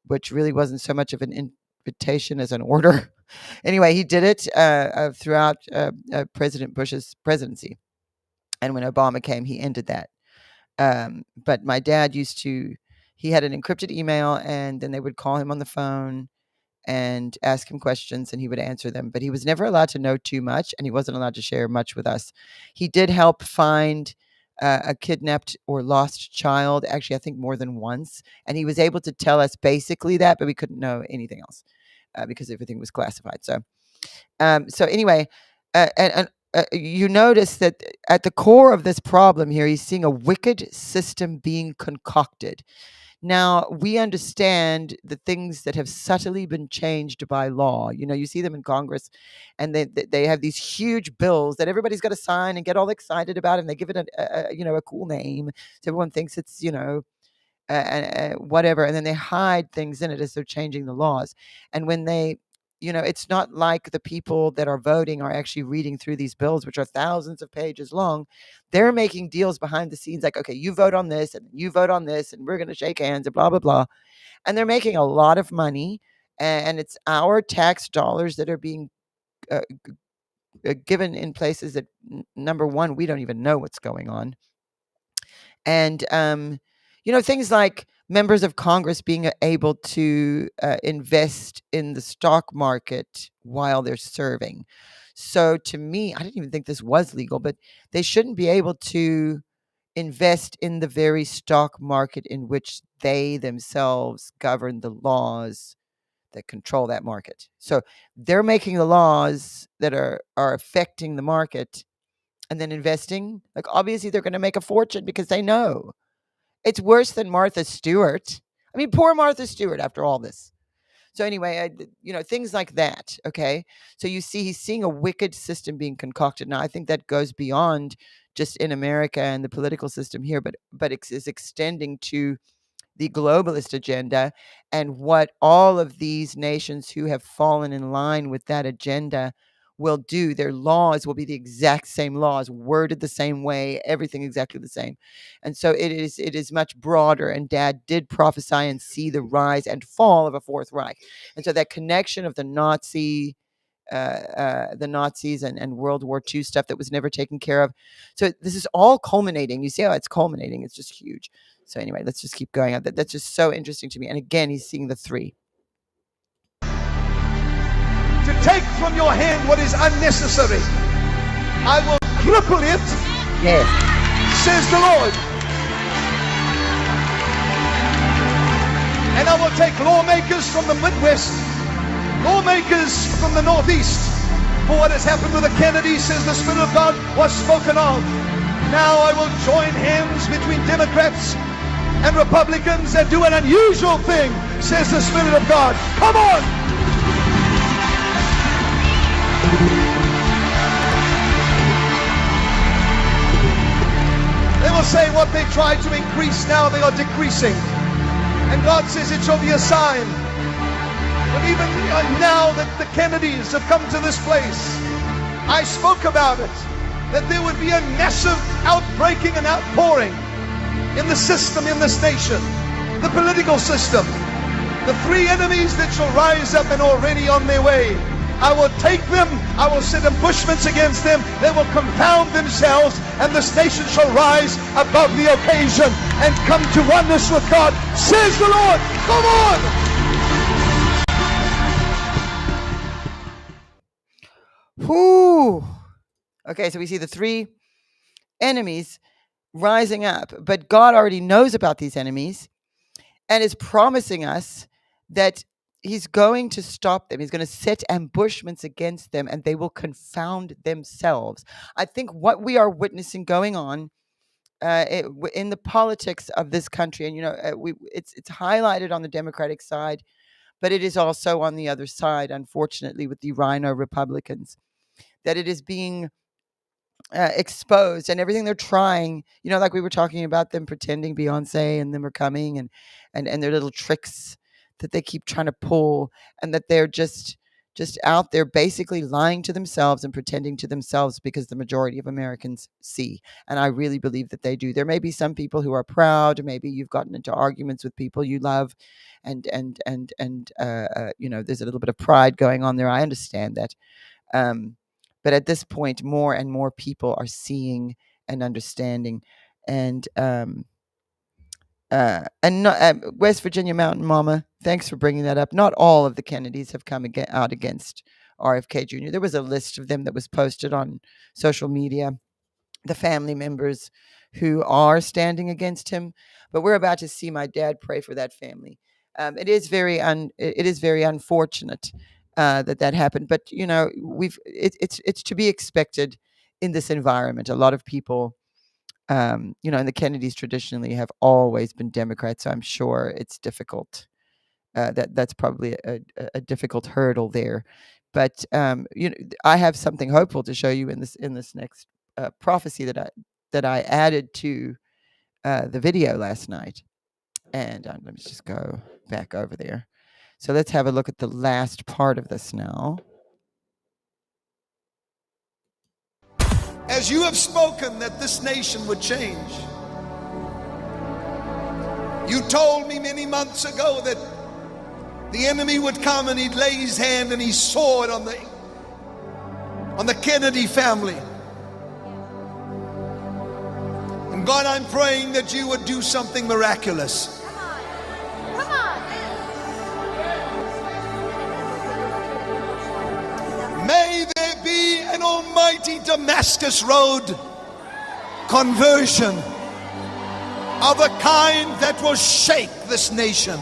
which really wasn't so much of an invitation as an order. Anyway, he did it throughout President Bush's presidency. And when Obama came, he ended that. But my dad he had an encrypted email, and then they would call him on the phone and ask him questions, and he would answer them. But he was never allowed to know too much, and he wasn't allowed to share much with us. He did help find a kidnapped or lost child, actually, I think more than once. And he was able to tell us basically that, but we couldn't know anything else because everything was classified. So anyway, and you notice that at the core of this problem here, he's seeing a wicked system being concocted. Now, we understand the things that have subtly been changed by law. You know, you see them in Congress, and they have these huge bills that everybody's got to sign and get all excited about, and they give it a cool name, so everyone thinks it's whatever, and then they hide things in it as they're changing the laws. And when they, it's not like the people that are voting are actually reading through these bills, which are thousands of pages long. They're making deals behind the scenes, like, okay, you vote on this, and you vote on this, and we're going to shake hands, and blah blah blah. And they're making a lot of money, and it's our tax dollars that are being given in places that, number one, we don't even know what's going on. And things like members of Congress being able to invest in the stock market while they're serving. So to me, I didn't even think this was legal, but they shouldn't be able to invest in the very stock market in which they themselves govern the laws that control that market. So they're making the laws that are affecting the market, and then investing. Like, obviously they're going to make a fortune because they know. It's worse than Martha Stewart. I mean, poor Martha Stewart after all this. So anyway, things like that. Okay. So you see, he's seeing a wicked system being concocted. Now, I think that goes beyond just in America and the political system here, but it is extending to the globalist agenda, and what all of these nations who have fallen in line with that agenda will do. Their laws will be the exact same laws, worded the same way, everything exactly the same. And so it is much broader, and Dad did prophesy and see the rise and fall of a Fourth Reich. And so that connection of the Nazis and World War II stuff that was never taken care of. So this is all culminating. You see how it's culminating? It's just huge. So anyway, let's just keep going. That's just so interesting to me. And again, he's seeing the three. To take from your hand what is unnecessary, I will cripple it, Yes. says the Lord. And I will take lawmakers from the Midwest, lawmakers from the Northeast. For what has happened with the Kennedys, says the Spirit of God, was spoken of. Now I will join hands between Democrats and Republicans and do an unusual thing, says the Spirit of God. Come on! They will say what they tried to increase, now they are decreasing. And God says it shall be a sign. But even now that the Kennedys have come to this place, I spoke about it, that there would be a massive outbreaking and outpouring in the system, in this nation, the political system. The three enemies that shall rise up and already on their way. I will take them, I will set ambushments against them, they will confound themselves, and this nation shall rise above the occasion and come to oneness with God, says the Lord. Come on! Whoo! Okay, so we see the three enemies rising up, but God already knows about these enemies and is promising us that he's going to stop them. He's going to set ambushments against them, and they will confound themselves. I think what we are witnessing going on in the politics of this country, and it's highlighted on the Democratic side, but it is also on the other side, unfortunately, with the Rhino Republicans, that it is being exposed, and everything they're trying, like we were talking about them pretending Beyonce and them are coming, and their little tricks that they keep trying to pull, and that they're just out there basically lying to themselves and pretending to themselves, because the majority of Americans see. And I really believe that they do. There may be some people who are proud. Maybe you've gotten into arguments with people you love, and there's a little bit of pride going on there. I understand that. But at this point, more and more people are seeing and understanding. And West Virginia Mountain Mama, thanks for bringing that up. Not all of the Kennedys have come out against RFK Jr. There was a list of them that was posted on social media, the family members who are standing against him. But we're about to see my dad pray for that family. It is very unfortunate that happened, but it's to be expected in this environment. A lot of people, and the Kennedys traditionally have always been Democrats, so I'm sure it's difficult. That's probably a difficult hurdle there. But I have something hopeful to show you in this next prophecy that I added to the video last night. And let me just go back over there. So let's have a look at the last part of this now. As you have spoken that this nation would change, you told me many months ago that the enemy would come and he'd lay his hand and he saw it on the Kennedy family. And God, I'm praying that you would do something miraculous. May there be an almighty Damascus Road conversion of a kind that will shake this nation.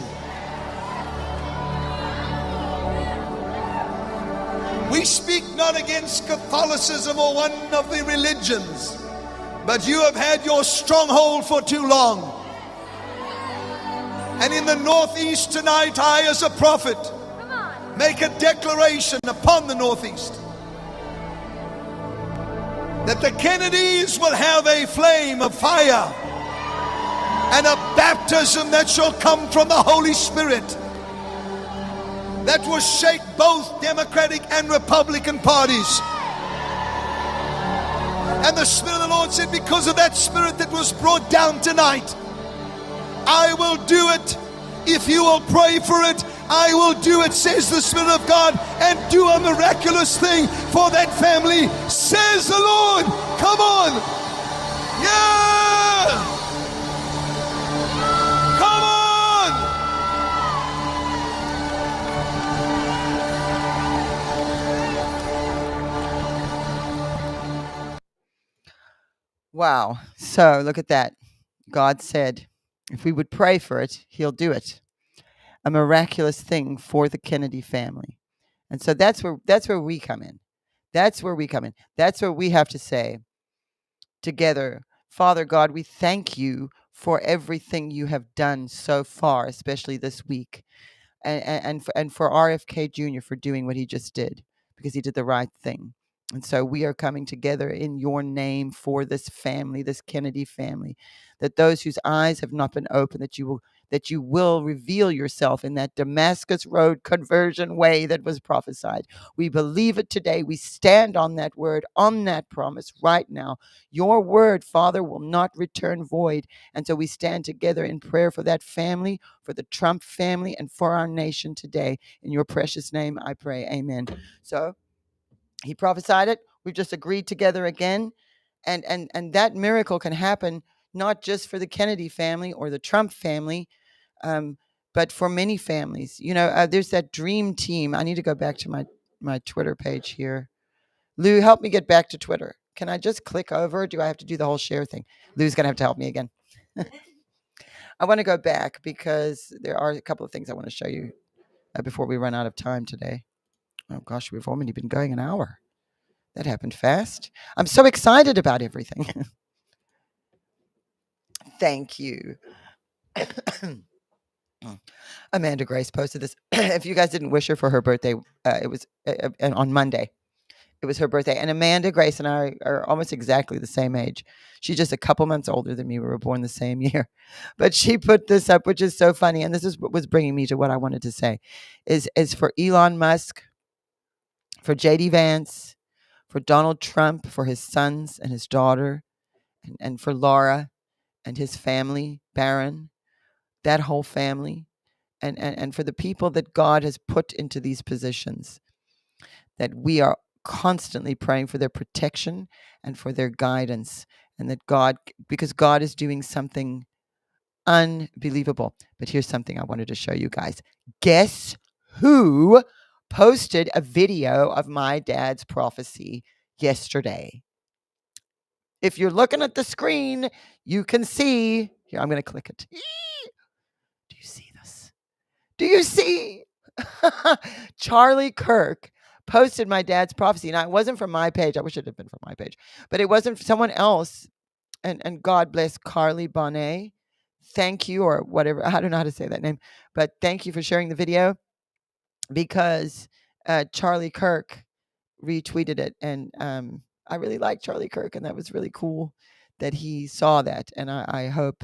We speak not against Catholicism or one of the religions, but you have had your stronghold for too long. And in the Northeast tonight, I as a prophet make a declaration upon the Northeast that the Kennedys will have a flame of fire and a baptism that shall come from the Holy Spirit that will shake both Democratic and Republican parties. And the Spirit of the Lord said, because of that Spirit that was brought down tonight, I will do it. If you will pray for it, I will do it, says the Spirit of God, and do a miraculous thing for that family, says the Lord. Come on. Yeah. Come on. Wow. So look at that. God said, if we would pray for it, he'll do it. A miraculous thing for the Kennedy family. And so that's where we come in. That's where we come in. That's where we have to say together, Father God, we thank you for everything you have done so far, especially this week. And for RFK Jr. for doing what he just did, because he did the right thing. And so we are coming together in your name for this family, this Kennedy family, that those whose eyes have not been opened, that you will reveal yourself in that Damascus Road conversion way that was prophesied. We believe it today. We stand on that word, on that promise right now. Your word, Father, will not return void. And so we stand together in prayer for that family, for the Trump family, and for our nation today. In your precious name, I pray. Amen. So he prophesied it. We've just agreed together again. And that miracle can happen not just for the Kennedy family or the Trump family, but for many families. There's that dream team. I need to go back to my Twitter page here. Lou, help me get back to Twitter. Can I just click over? Or do I have to do the whole share thing? Lou's going to have to help me again. I want to go back because there are a couple of things I want to show you before we run out of time today. Oh, gosh, we've only been going an hour. That happened fast. I'm so excited about everything. Thank you. Amanda Grace posted this. If you guys didn't wish her for her birthday, it was on Monday. It was her birthday. And Amanda Grace and I are almost exactly the same age. She's just a couple months older than me. We were born the same year. But she put this up, which is so funny. And this is what was bringing me to what I wanted to say. Is for Elon Musk, for J.D. Vance, for Donald Trump, for his sons and his daughter, and for Laura and his family, Barron, that whole family, and for the people that God has put into these positions, that we are constantly praying for their protection and for their guidance, and that because God is doing something unbelievable. But here's something I wanted to show you guys. Guess who posted a video of my dad's prophecy yesterday? If you're looking at the screen, you can see. Here, I'm going to click it. Do you see this? Do you see? Charlie Kirk posted my dad's prophecy. Now, it wasn't from my page. I wish it had been from my page, but it wasn't someone else. And God bless Carly Bonnet. Thank you, or whatever. I don't know how to say that name, but thank you for sharing the video, because Charlie Kirk retweeted it, and I really like Charlie Kirk, and that was really cool that he saw that. And I hope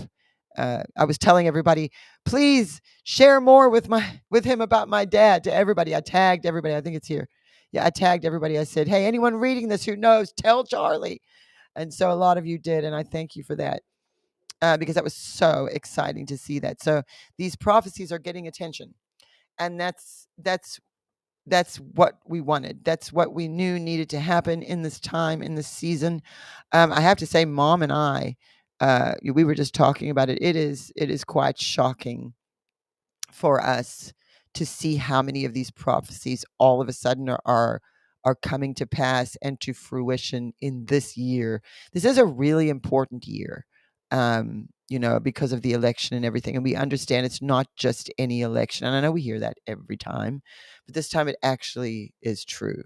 I was telling everybody, please share more with him about my dad, to everybody. I tagged everybody. I think it's here. Yeah, I tagged everybody. I said, hey, anyone reading this who knows, tell Charlie. And so a lot of you did, and I thank you for that, because that was so exciting to see that. So these prophecies are getting attention, and that's what we wanted. That's what we knew needed to happen in this time, in this season. I have to say, Mom and I, we were just talking about it. It is quite shocking for us to see how many of these prophecies all of a sudden are coming to pass and to fruition in this year. This is a really important year, because of the election and everything. And we understand it's not just any election. And I know we hear that every time, but this time it actually is true,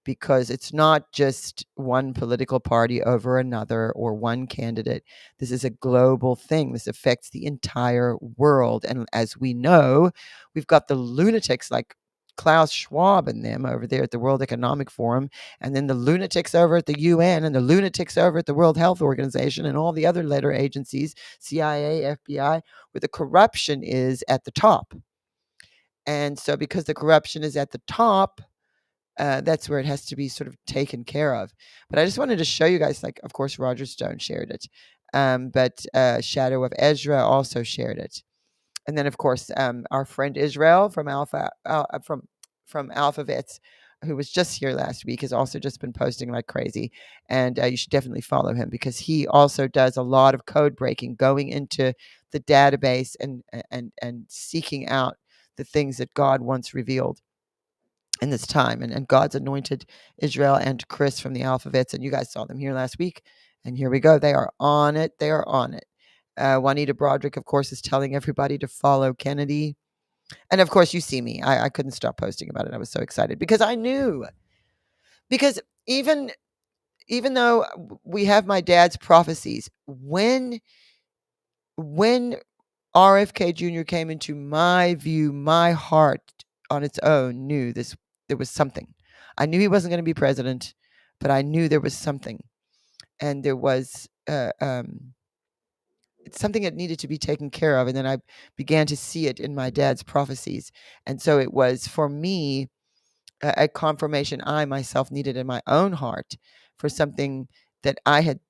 because it's not just one political party over another or one candidate. This is a global thing. This affects the entire world. And as we know, we've got the lunatics like Klaus Schwab and them over there at the World Economic Forum, and then the lunatics over at the UN, and the lunatics over at the World Health Organization, and all the other letter agencies, CIA, FBI, where the corruption is at the top. And so because the corruption is at the top, that's where it has to be sort of taken care of. But I just wanted to show you guys, like, of course, Roger Stone shared it, but Shadow of Ezra also shared it. And then, of course, our friend Israel from from Alphavets, who was just here last week, has also just been posting like crazy. And you should definitely follow him, because he also does a lot of code breaking, going into the database and seeking out the things that God wants revealed in this time. And God's anointed Israel and Chris from the Alphavets, and you guys saw them here last week. And here we go. They are on it. They are on it. Juanita Broderick, of course, is telling everybody to follow Kennedy. And of course, you see me. I couldn't stop posting about it. I was so excited, because I knew. Because even though we have my dad's prophecies, when RFK Jr. came into my view, my heart on its own knew there was something. I knew he wasn't going to be president, but I knew there was something. And there was it's something that needed to be taken care of. And then I began to see it in my dad's prophecies. And so it was, for me, a confirmation I myself needed in my own heart for something that I had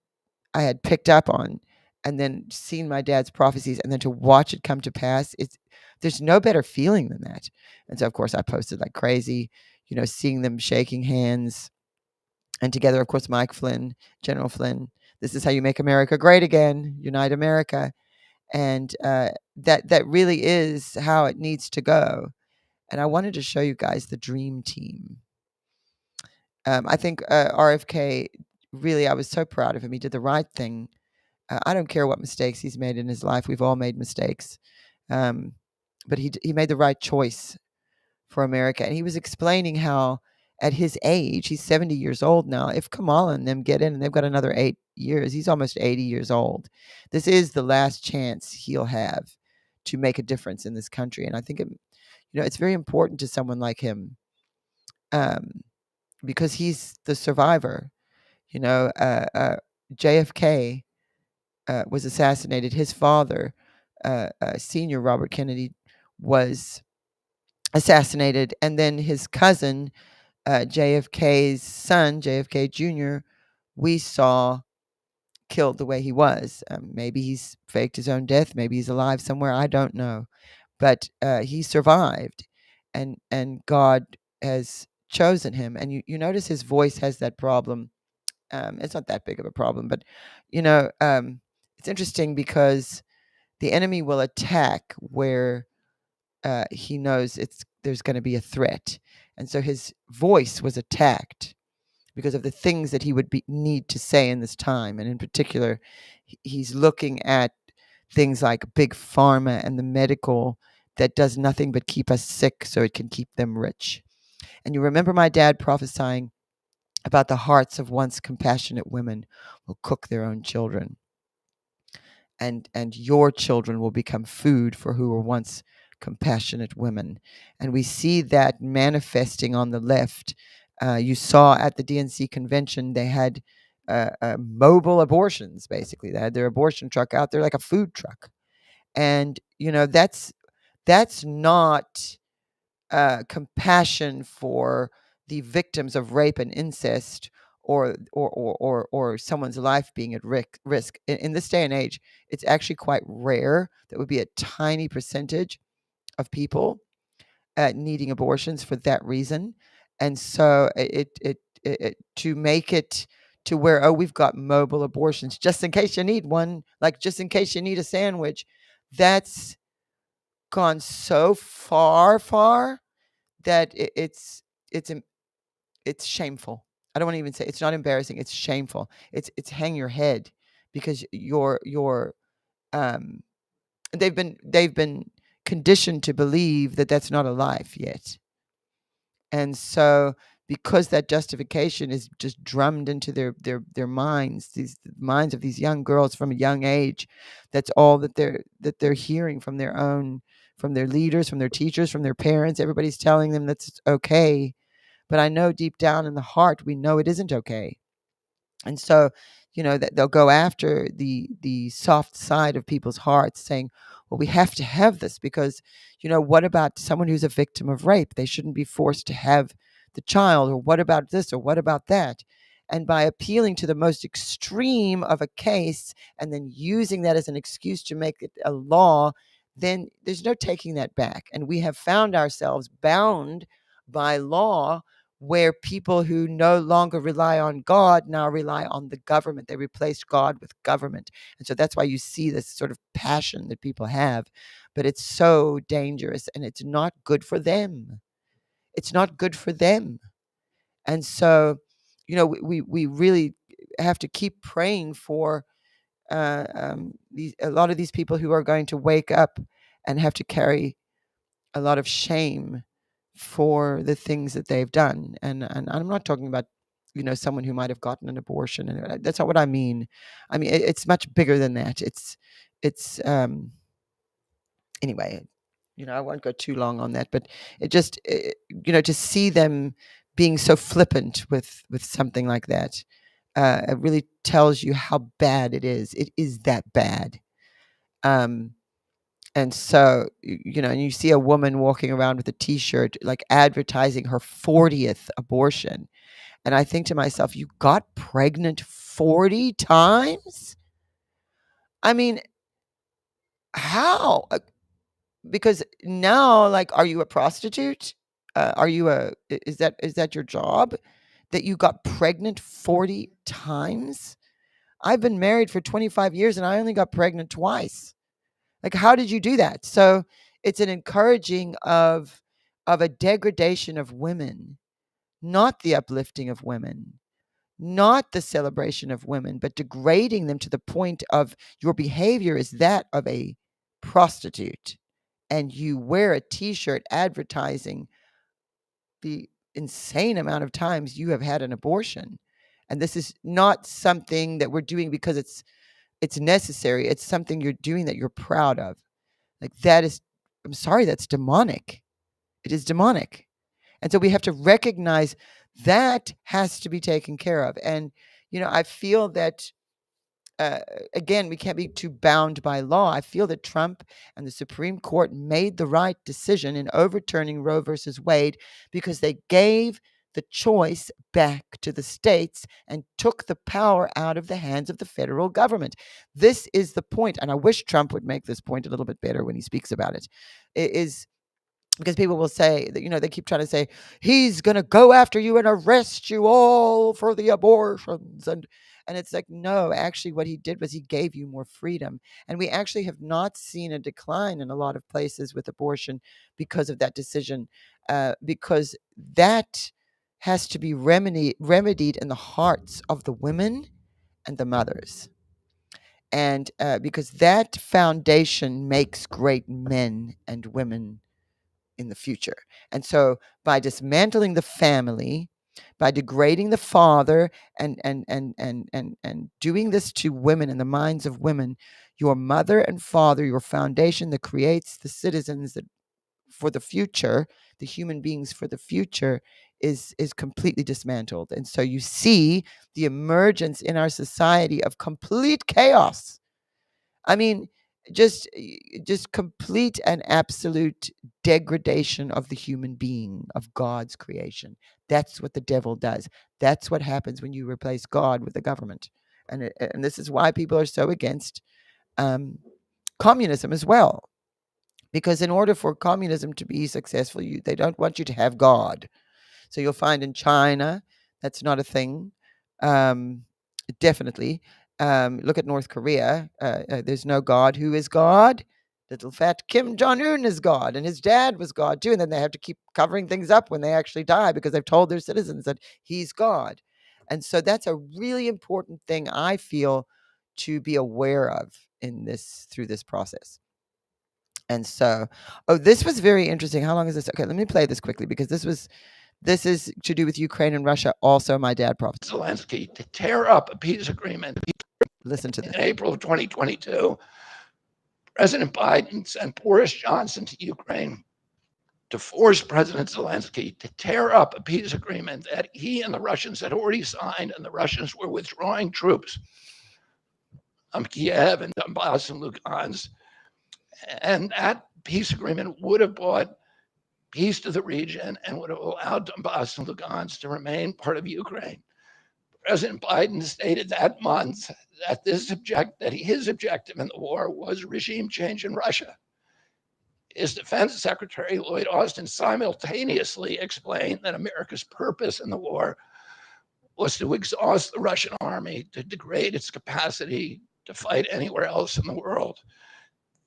picked up on, and then seen my dad's prophecies, and then to watch it come to pass. There's no better feeling than that. And so, of course, I posted like crazy, seeing them shaking hands. And together, of course, Mike Flynn, General Flynn, this is how you make America great again, unite America. And that really is how it needs to go. And I wanted to show you guys the dream team. I think RFK, really, I was so proud of him. He did the right thing. I don't care what mistakes he's made in his life. We've all made mistakes. But he made the right choice for America. And he was explaining how at his age, he's 70 years old now. If Kamala and them get in and they've got another 8 years, he's almost 80 years old. This is the last chance he'll have to make a difference in this country. And I think it's very important to someone like him, because he's the survivor. JFK was assassinated. His father, Senior Robert Kennedy, was assassinated. And then his cousin, JFK's son, JFK Jr., we saw killed the way he was. Maybe he's faked his own death. Maybe he's alive somewhere. I don't know. But he survived, and God has chosen him. And you notice his voice has that problem. It's not that big of a problem, but it's interesting, because the enemy will attack where he knows there's going to be a threat. And so his voice was attacked because of the things that he would need to say in this time. And in particular, he's looking at things like big pharma and the medical that does nothing but keep us sick so it can keep them rich. And you remember my dad prophesying about the hearts of once compassionate women will cook their own children, and your children will become food for who were once compassionate women. And we see that manifesting on the left. You saw at the DNC convention, they had mobile abortions, basically. They had their abortion truck out there like a food truck. And, that's not compassion for the victims of rape and incest, or someone's life being at risk. In this day and age, it's actually quite rare. That would be a tiny percentage of people needing abortions for that reason. And so to make it to where, oh, we've got mobile abortions just in case you need one, like just in case you need a sandwich, that's gone so far that it's shameful. I don't want to even say it's not embarrassing. It's shameful. It's hang your head, because um they've been conditioned to believe that that's not a life yet. And so, because that justification is just drummed into their minds, these minds of these young girls from a young age, that's all that they're hearing from their leaders, from their teachers, from their parents. Everybody's telling them that's okay. But I know deep down in the heart, we know it isn't okay. And so, that they'll go after the soft side of people's hearts, saying, well, we have to have this because, what about someone who's a victim of rape? They shouldn't be forced to have the child. Or what about this? Or what about that? And by appealing to the most extreme of a case and then using that as an excuse to make it a law, then there's no taking that back. And we have found ourselves bound by law, where people who no longer rely on God now rely on the government. They replaced God with government. And so that's why you see this sort of passion that people have. But it's so dangerous, and it's not good for them. It's not good for them. And so, we really have to keep praying for a lot of these people who are going to wake up and have to carry a lot of shame for the things that they've done. And I'm not talking about, someone who might have gotten an abortion, and that's not what I mean. I mean, it's much bigger than that. It's anyway, I won't go too long on that, but it just, to see them being so flippant with something like that, it really tells you how bad it is. It is that bad. And so, and you see a woman walking around with a T-shirt, like advertising her 40th abortion. And I think to myself, you got pregnant 40 times? I mean, how? Because now, like, are you a prostitute? Is that your job, that you got pregnant 40 times? I've been married for 25 years and I only got pregnant twice. Like, how did you do that? So it's an encouraging of a degradation of women, not the uplifting of women, not the celebration of women, but degrading them to the point of your behavior is that of a prostitute. And you wear a T-shirt advertising the insane amount of times you have had an abortion. And this is not something that we're doing because it's necessary. It's something you're doing that you're proud of. Like, that is, I'm sorry, that's demonic. It is demonic. And so we have to recognize that has to be taken care of. And, I feel that, again, we can't be too bound by law. I feel that Trump and the Supreme Court made the right decision in overturning Roe versus Wade, because they gave the choice back to the states and took the power out of the hands of the federal government. This is the point, and I wish Trump would make this point a little bit better when he speaks about it. It is because people will say that, they keep trying to say he's going to go after you and arrest you all for the abortions, and it's like, no, actually what he did was he gave you more freedom. And we actually have not seen a decline in a lot of places with abortion because of that decision, because that has to be remedied in the hearts of the women and the mothers. And because that foundation makes great men and women in the future. And so by dismantling the family, by degrading the father and doing this to women in the minds of women, your mother and father, your foundation that creates the citizens that for the future, the human beings for the future, is completely dismantled. And so you see the emergence in our society of complete chaos. I mean, just complete and absolute degradation of the human being, of God's creation. That's what the devil does. That's what happens when you replace God with the government. And this is why people are so against communism as well. Because in order for communism to be successful, they don't want you to have God. So you'll find in China, that's not a thing. Definitely. Look at North Korea. There's no God. Who is God? Little fat Kim Jong-un is God, and his dad was God too. And then they have to keep covering things up when they actually die because they've told their citizens that he's God. And so that's a really important thing, I feel, to be aware of through this process. And so, this was very interesting. How long is this? Okay, let me play this quickly because this is to do with Ukraine and Russia. Also, my dad prophesied. Zelensky to tear up a peace agreement. Listen to this. In April of 2022, President Biden sent Boris Johnson to Ukraine to force President Zelensky to tear up a peace agreement that he and the Russians had already signed, and the Russians were withdrawing troops from Kiev and Donbass and Lugansk. And that peace agreement would have brought peace to the region and would have allowed Donbass and Lugansk to remain part of Ukraine. President Biden stated that month that his objective in the war was regime change in Russia. His Defense Secretary, Lloyd Austin, simultaneously explained that America's purpose in the war was to exhaust the Russian army, to degrade its capacity to fight anywhere else in the world.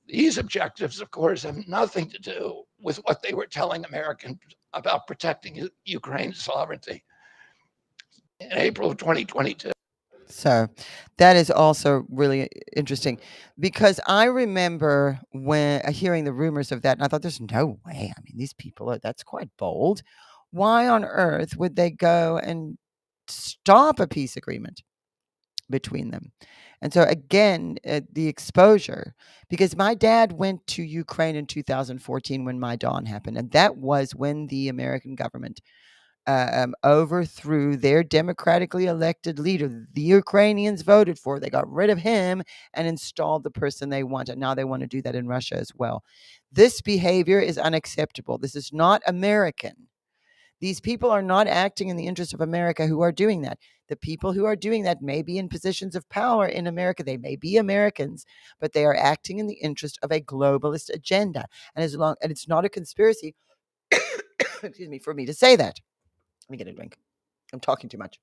These objectives, of course, have nothing to do with what they were telling Americans about protecting Ukraine's sovereignty. In April of 2022. So that is also really interesting because I remember when hearing the rumors of that, and I thought, there's no way. I mean, these people, that's quite bold. Why on earth would they go and stop a peace agreement between them? And so again, the exposure, because my dad went to Ukraine in 2014 when Maidan happened, and that was when the American government overthrew their democratically elected leader. The Ukrainians voted for. They got rid of him and installed the person they wanted. Now they want to do that in Russia as well. This behavior is unacceptable. This is not American. These people are not acting in the interest of America who are doing that. The people who are doing that may be in positions of power in America. They may be Americans, but they are acting in the interest of a globalist agenda. And it's not a conspiracy, excuse me, for me to say that. Let me get a drink. I'm talking too much.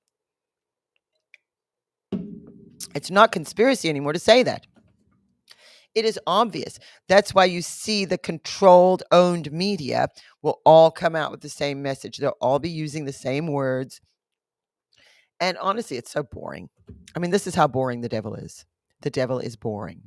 It's not conspiracy anymore to say that. It is obvious. That's why you see the controlled, owned media will all come out with the same message. They'll all be using the same words. And honestly, it's so boring. I mean, this is how boring the devil is. The devil is boring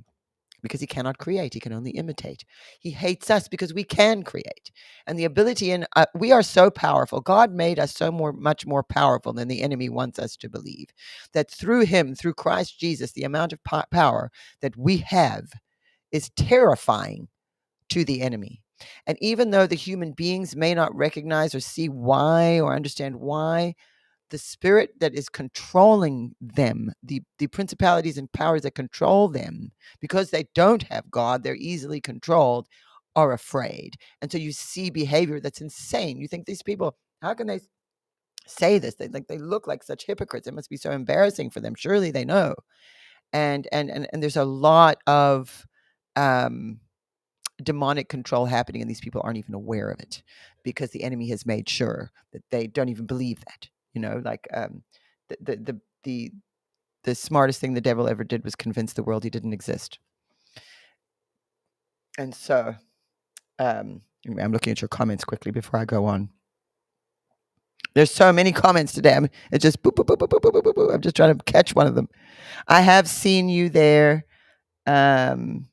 because he cannot create. He can only imitate. He hates us because we can create. And the ability we are so powerful. God made us much more powerful than the enemy wants us to believe. That through him, through Christ Jesus, the amount of power that we have is terrifying to the enemy. And even though the human beings may not recognize or see why or understand why, the spirit that is controlling them, the principalities and powers that control them, because they don't have God, they're easily controlled, are afraid. And so you see behavior that's insane. You think these people, how can they say this? They look like such hypocrites. It must be so embarrassing for them. Surely they know. And there's a lot of demonic control happening, and these people aren't even aware of it because the enemy has made sure that they don't even believe that. You know, like the smartest thing the devil ever did was convince the world he didn't exist. And so I'm looking at your comments quickly before I go on. There's so many comments today. It's just boop, boop, boop, boop, boop, boop, boop, boop. I'm just trying to catch one of them. I have seen you there, West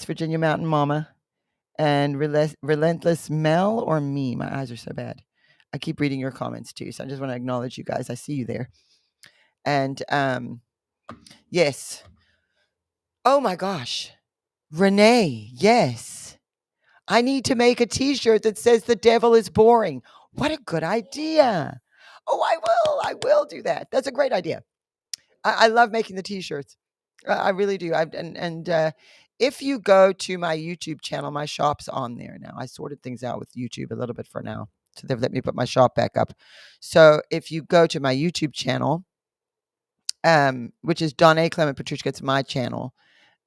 Virginia Mountain Mama. and Relentless Mel or me. My eyes are so bad. I keep reading your comments too, so I just want to acknowledge you guys. I see you there. And yes. Oh my gosh. Renee, yes. I need to make a t-shirt that says the devil is boring. What a good idea. Oh, I will do that. That's a great idea. I love making the t-shirts. I really do. If you go to my YouTube channel, my shop's on there now. I sorted things out with YouTube a little bit for now. So they've let me put my shop back up. So if you go to my YouTube channel, which is Don A. Clement Patricia, it's my channel.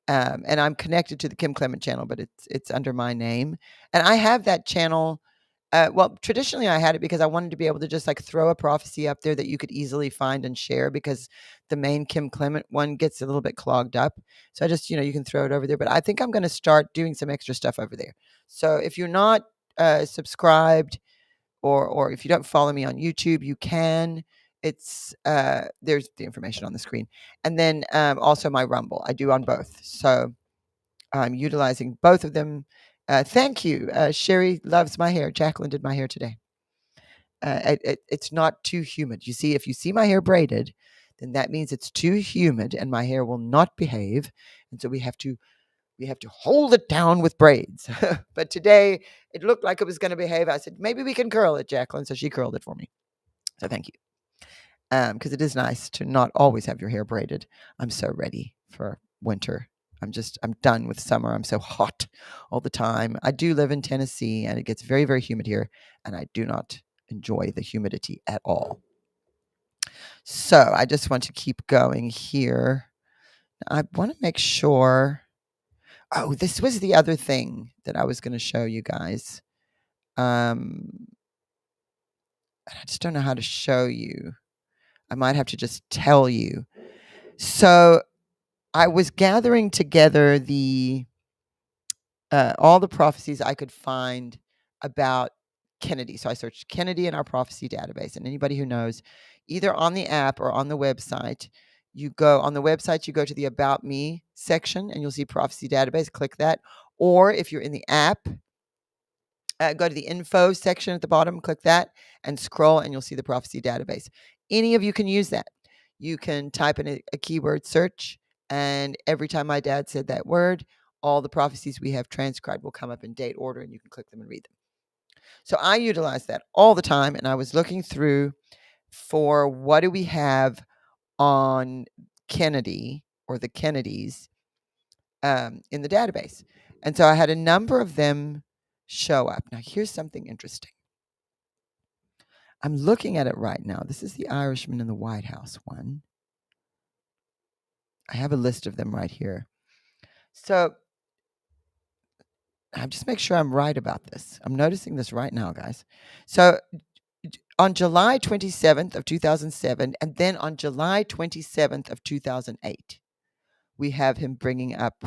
And I'm connected to the Kim Clement channel, but it's under my name. And I have that channel. Well, traditionally I had it because I wanted to be able to just like throw a prophecy up there that you could easily find and share, because the main Kim Clement one gets a little bit clogged up. So I just, you can throw it over there. But I think I'm going to start doing some extra stuff over there. So if you're not subscribed, or if you don't follow me on YouTube, you can. It's there's the information on the screen. And then also my Rumble. I do on both. So I'm utilizing both of them. Thank you. Sherry loves my hair. Jacqueline did my hair today. It's not too humid. You see, if you see my hair braided, then that means it's too humid and my hair will not behave. And so we have to hold it down with braids. But today it looked like it was going to behave. I said, maybe we can curl it, Jacqueline. So she curled it for me. So thank you. Because it is nice to not always have your hair braided. I'm so ready for winter. I'm done with summer. I'm so hot all the time. I do live in Tennessee and it gets very, very humid here. And I do not enjoy the humidity at all. So I just want to keep going here. I want to make sure. Oh, this was the other thing that I was going to show you guys. I just don't know how to show you. I might have to just tell you. So I was gathering together all the prophecies I could find about Kennedy. So I searched Kennedy in our prophecy database. And anybody who knows, either on the app or on the website, you go to the About Me section and you'll see prophecy database. Click that. Or if you're in the app, go to the info section at the bottom, click that and scroll and you'll see the prophecy database. Any of you can use that. You can type in a keyword search, and every time my dad said that word, all the prophecies we have transcribed will come up in date order and you can click them and read them. So I utilize that all the time, and I was looking through for what do we have on Kennedy or the Kennedys in the database. And so I had a number of them show up. Now, here's something interesting. I'm looking at it right now. This is the Irishman in the White House one. I have a list of them right here. So I'll just make sure I'm right about this. I'm noticing this right now, guys. So on July 27th of 2007, and then on July 27th of 2008, we have him bringing up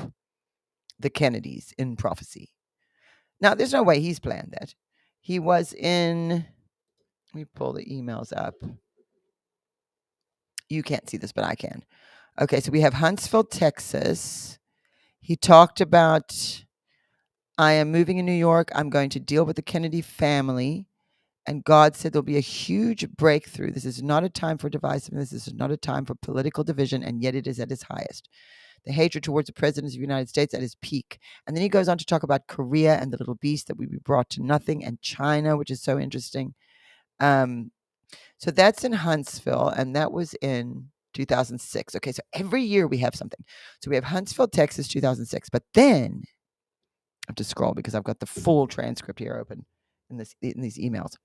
the Kennedys in prophecy. Now, there's no way he's planned that. He was in, let me pull the emails up. You can't see this, but I can. Okay, so we have Huntsville, Texas. He talked about, I am moving in New York. I'm going to deal with the Kennedy family. And God said there'll be a huge breakthrough. This is not a time for divisiveness. This is not a time for political division, and yet it is at its highest. The hatred towards the president of the United States at its peak. And then he goes on to talk about Korea and the little beast that would be brought to nothing, and China, which is so interesting. So that's in Huntsville, and that was in 2006. Okay, so every year we have something. So we have Huntsville, Texas, 2006. But then I have to scroll because I've got the full transcript here open in these emails.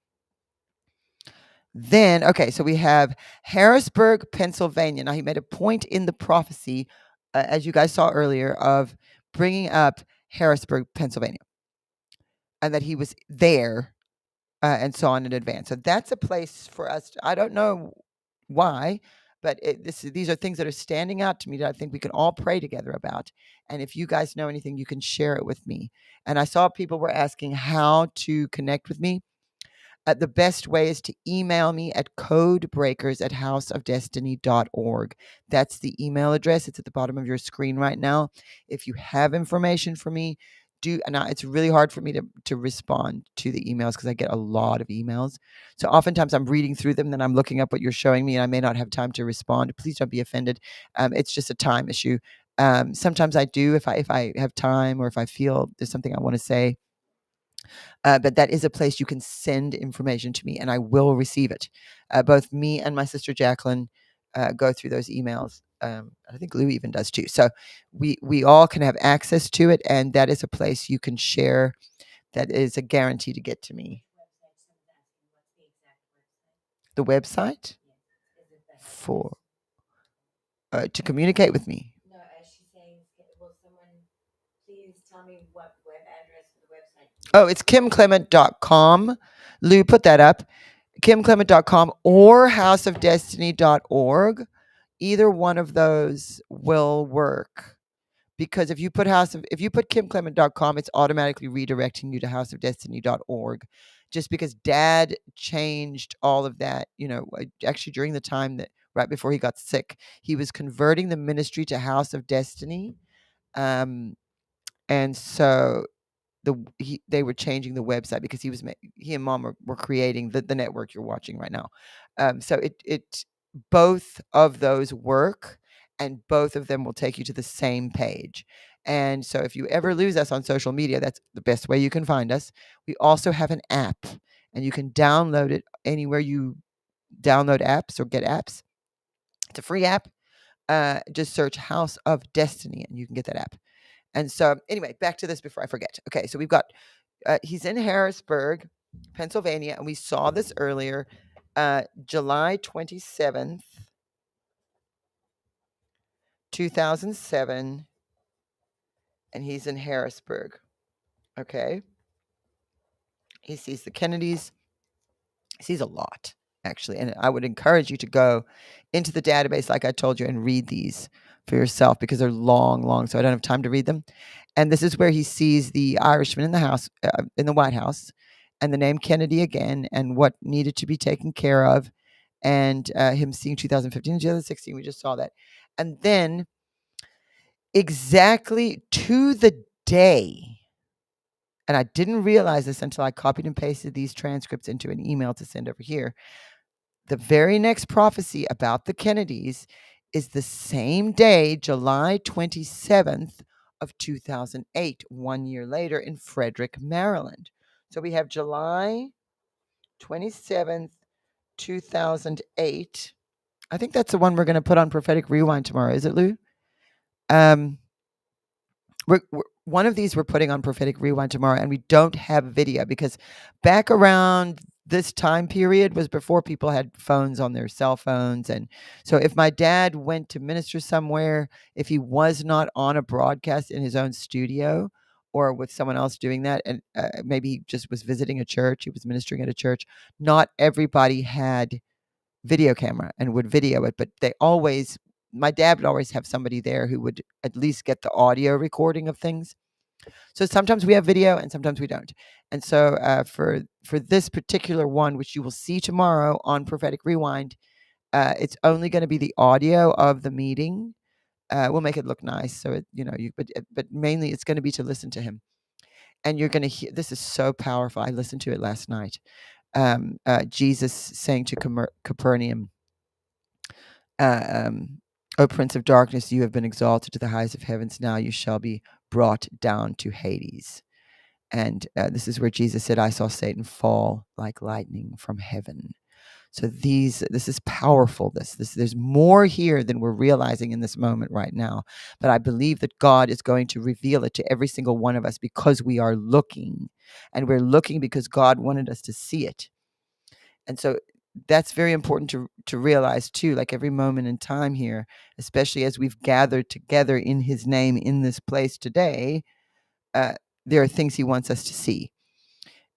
Then, okay, so we have Harrisburg, Pennsylvania. Now, he made a point in the prophecy, as you guys saw earlier, of bringing up Harrisburg, Pennsylvania, and that he was there and saw in advance. So that's a place for us. I don't know why, but these are things that are standing out to me that I think we can all pray together about. And if you guys know anything, you can share it with me. And I saw people were asking how to connect with me. The best way is to email me at codebreakers@houseofdestiny.org. That's the email address. It's at the bottom of your screen right now. If you have information for me, do, and it's really hard for me to respond to the emails because I get a lot of emails. So oftentimes I'm reading through them, then I'm looking up what you're showing me, and I may not have time to respond. Please don't be offended. It's just a time issue. Sometimes I do if I have time or if I feel there's something I want to say. But that is a place you can send information to me, and I will receive it. Both me and my sister Jacqueline go through those emails. I think Lou even does too. So we all can have access to it, and that is a place you can share. That is a guarantee to get to me. The website for to communicate with me. No, as she's saying, will someone please tell me what web address for the website? Oh, it's kimclement.com. Lou, put that up. kimclement.com or houseofdestiny.org. Either one of those will work. Because if you put kimclement.com, it's automatically redirecting you to houseofdestiny.org. Just because Dad changed all of that, actually during the time that right before he got sick, he was converting the ministry to House of Destiny. And so they were changing the website because he and Mom were creating the network you're watching right now. So it both of those work, and both of them will take you to the same page. And so if you ever lose us on social media, that's the best way you can find us. We also have an app, and you can download it anywhere you download apps or get apps. It's a free app. Just search House of Destiny and you can get that app. And so anyway, back to this before I forget. Okay, so we've got, he's in Harrisburg, Pennsylvania, and we saw this earlier, July 27th, 2007, and he's in Harrisburg. Okay. He sees the Kennedys. He sees a lot, actually. And I would encourage you to go into the database, like I told you, and read these for yourself because they're long, so I don't have time to read them. And this is where he sees the Irishman in the house, in the White House, and the name Kennedy again, and what needed to be taken care of, and him seeing 2015 and 2016. We just saw that. And then exactly to the day, and I didn't realize this until I copied and pasted these transcripts into an email to send over here. The very next prophecy about the Kennedys is the same day, July 27th of 2008, 1 year later in Frederick, Maryland. So we have July 27th, 2008. I think that's the one we're going to put on Prophetic Rewind tomorrow. Is it, Lou? One of these we're putting on Prophetic Rewind tomorrow, and we don't have video because back around this time period was before people had phones on their cell phones. And so if my dad went to minister somewhere, if he was not on a broadcast in his own studio or with someone else doing that, and maybe he just was visiting a church, he was ministering at a church, not everybody had video camera and would video it, but my dad would always have somebody there who would at least get the audio recording of things. So sometimes we have video and sometimes we don't. And so for this particular one, which you will see tomorrow on Prophetic Rewind, it's only going to be the audio of the meeting. We'll make it look nice. So, but mainly it's going to be to listen to him. And you're going to hear, this is so powerful. I listened to it last night. Jesus saying to Capernaum, O Prince of Darkness, you have been exalted to the heights of heavens. Now you shall be brought down to Hades. And this is where Jesus said, I saw Satan fall like lightning from heaven. So this is powerful. There's more here than we're realizing in this moment right now. But I believe that God is going to reveal it to every single one of us because we are looking. And we're looking because God wanted us to see it. And so that's very important to realize too, like every moment in time here, especially as we've gathered together in his name in this place today, there are things he wants us to see.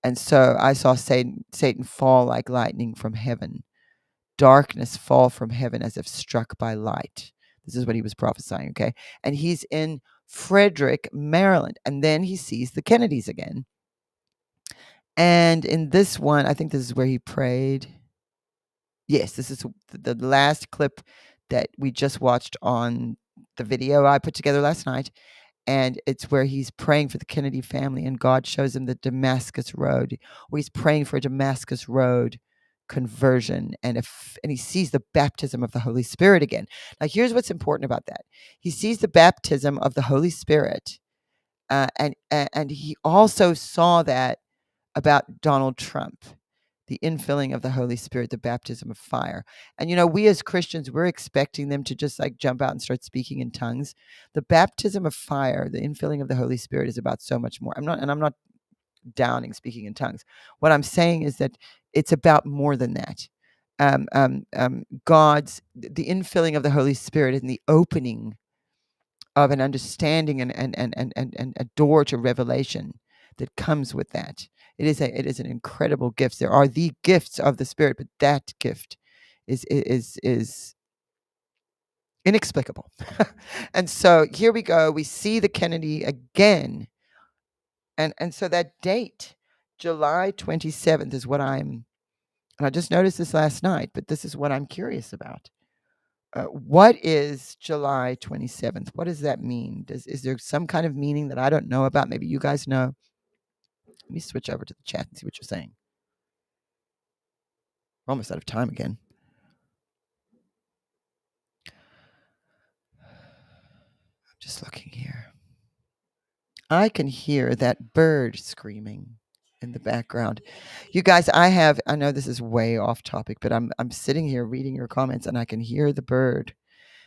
And so I saw Satan fall like lightning from heaven, darkness fall from heaven as if struck by light. This is what he was prophesying, okay? And he's in Frederick, Maryland. And then he sees the Kennedys again. And in this one, I think this is where he prayed. Yes, this is the last clip that we just watched on the video I put together last night. And it's where he's praying for the Kennedy family, and God shows him the Damascus Road, where he's praying for a Damascus Road conversion, and he sees the baptism of the Holy Spirit again. Now, here's what's important about that: he sees the baptism of the Holy Spirit, and he also saw that about Donald Trump, the infilling of the Holy Spirit, the baptism of fire. And we as Christians, we're expecting them to just like jump out and start speaking in tongues. The baptism of fire, the infilling of the Holy Spirit, is about so much more. I'm not downing speaking in tongues. What I'm saying is that it's about more than that. The infilling of the Holy Spirit and the opening of an understanding and a door to revelation that comes with that. It is an incredible gift. There are the gifts of the Spirit, but that gift is inexplicable. And so here we go. We see the Kennedy again. And so that date, July 27th, is what and I just noticed this last night, but this is what I'm curious about. What is July 27th? What does that mean? Is there some kind of meaning that I don't know about? Maybe you guys know. Let me switch over to the chat and see what you're saying. We're almost out of time again. I'm just looking here. I can hear that bird screaming in the background. You guys, I know this is way off topic, but I'm sitting here reading your comments and I can hear the bird.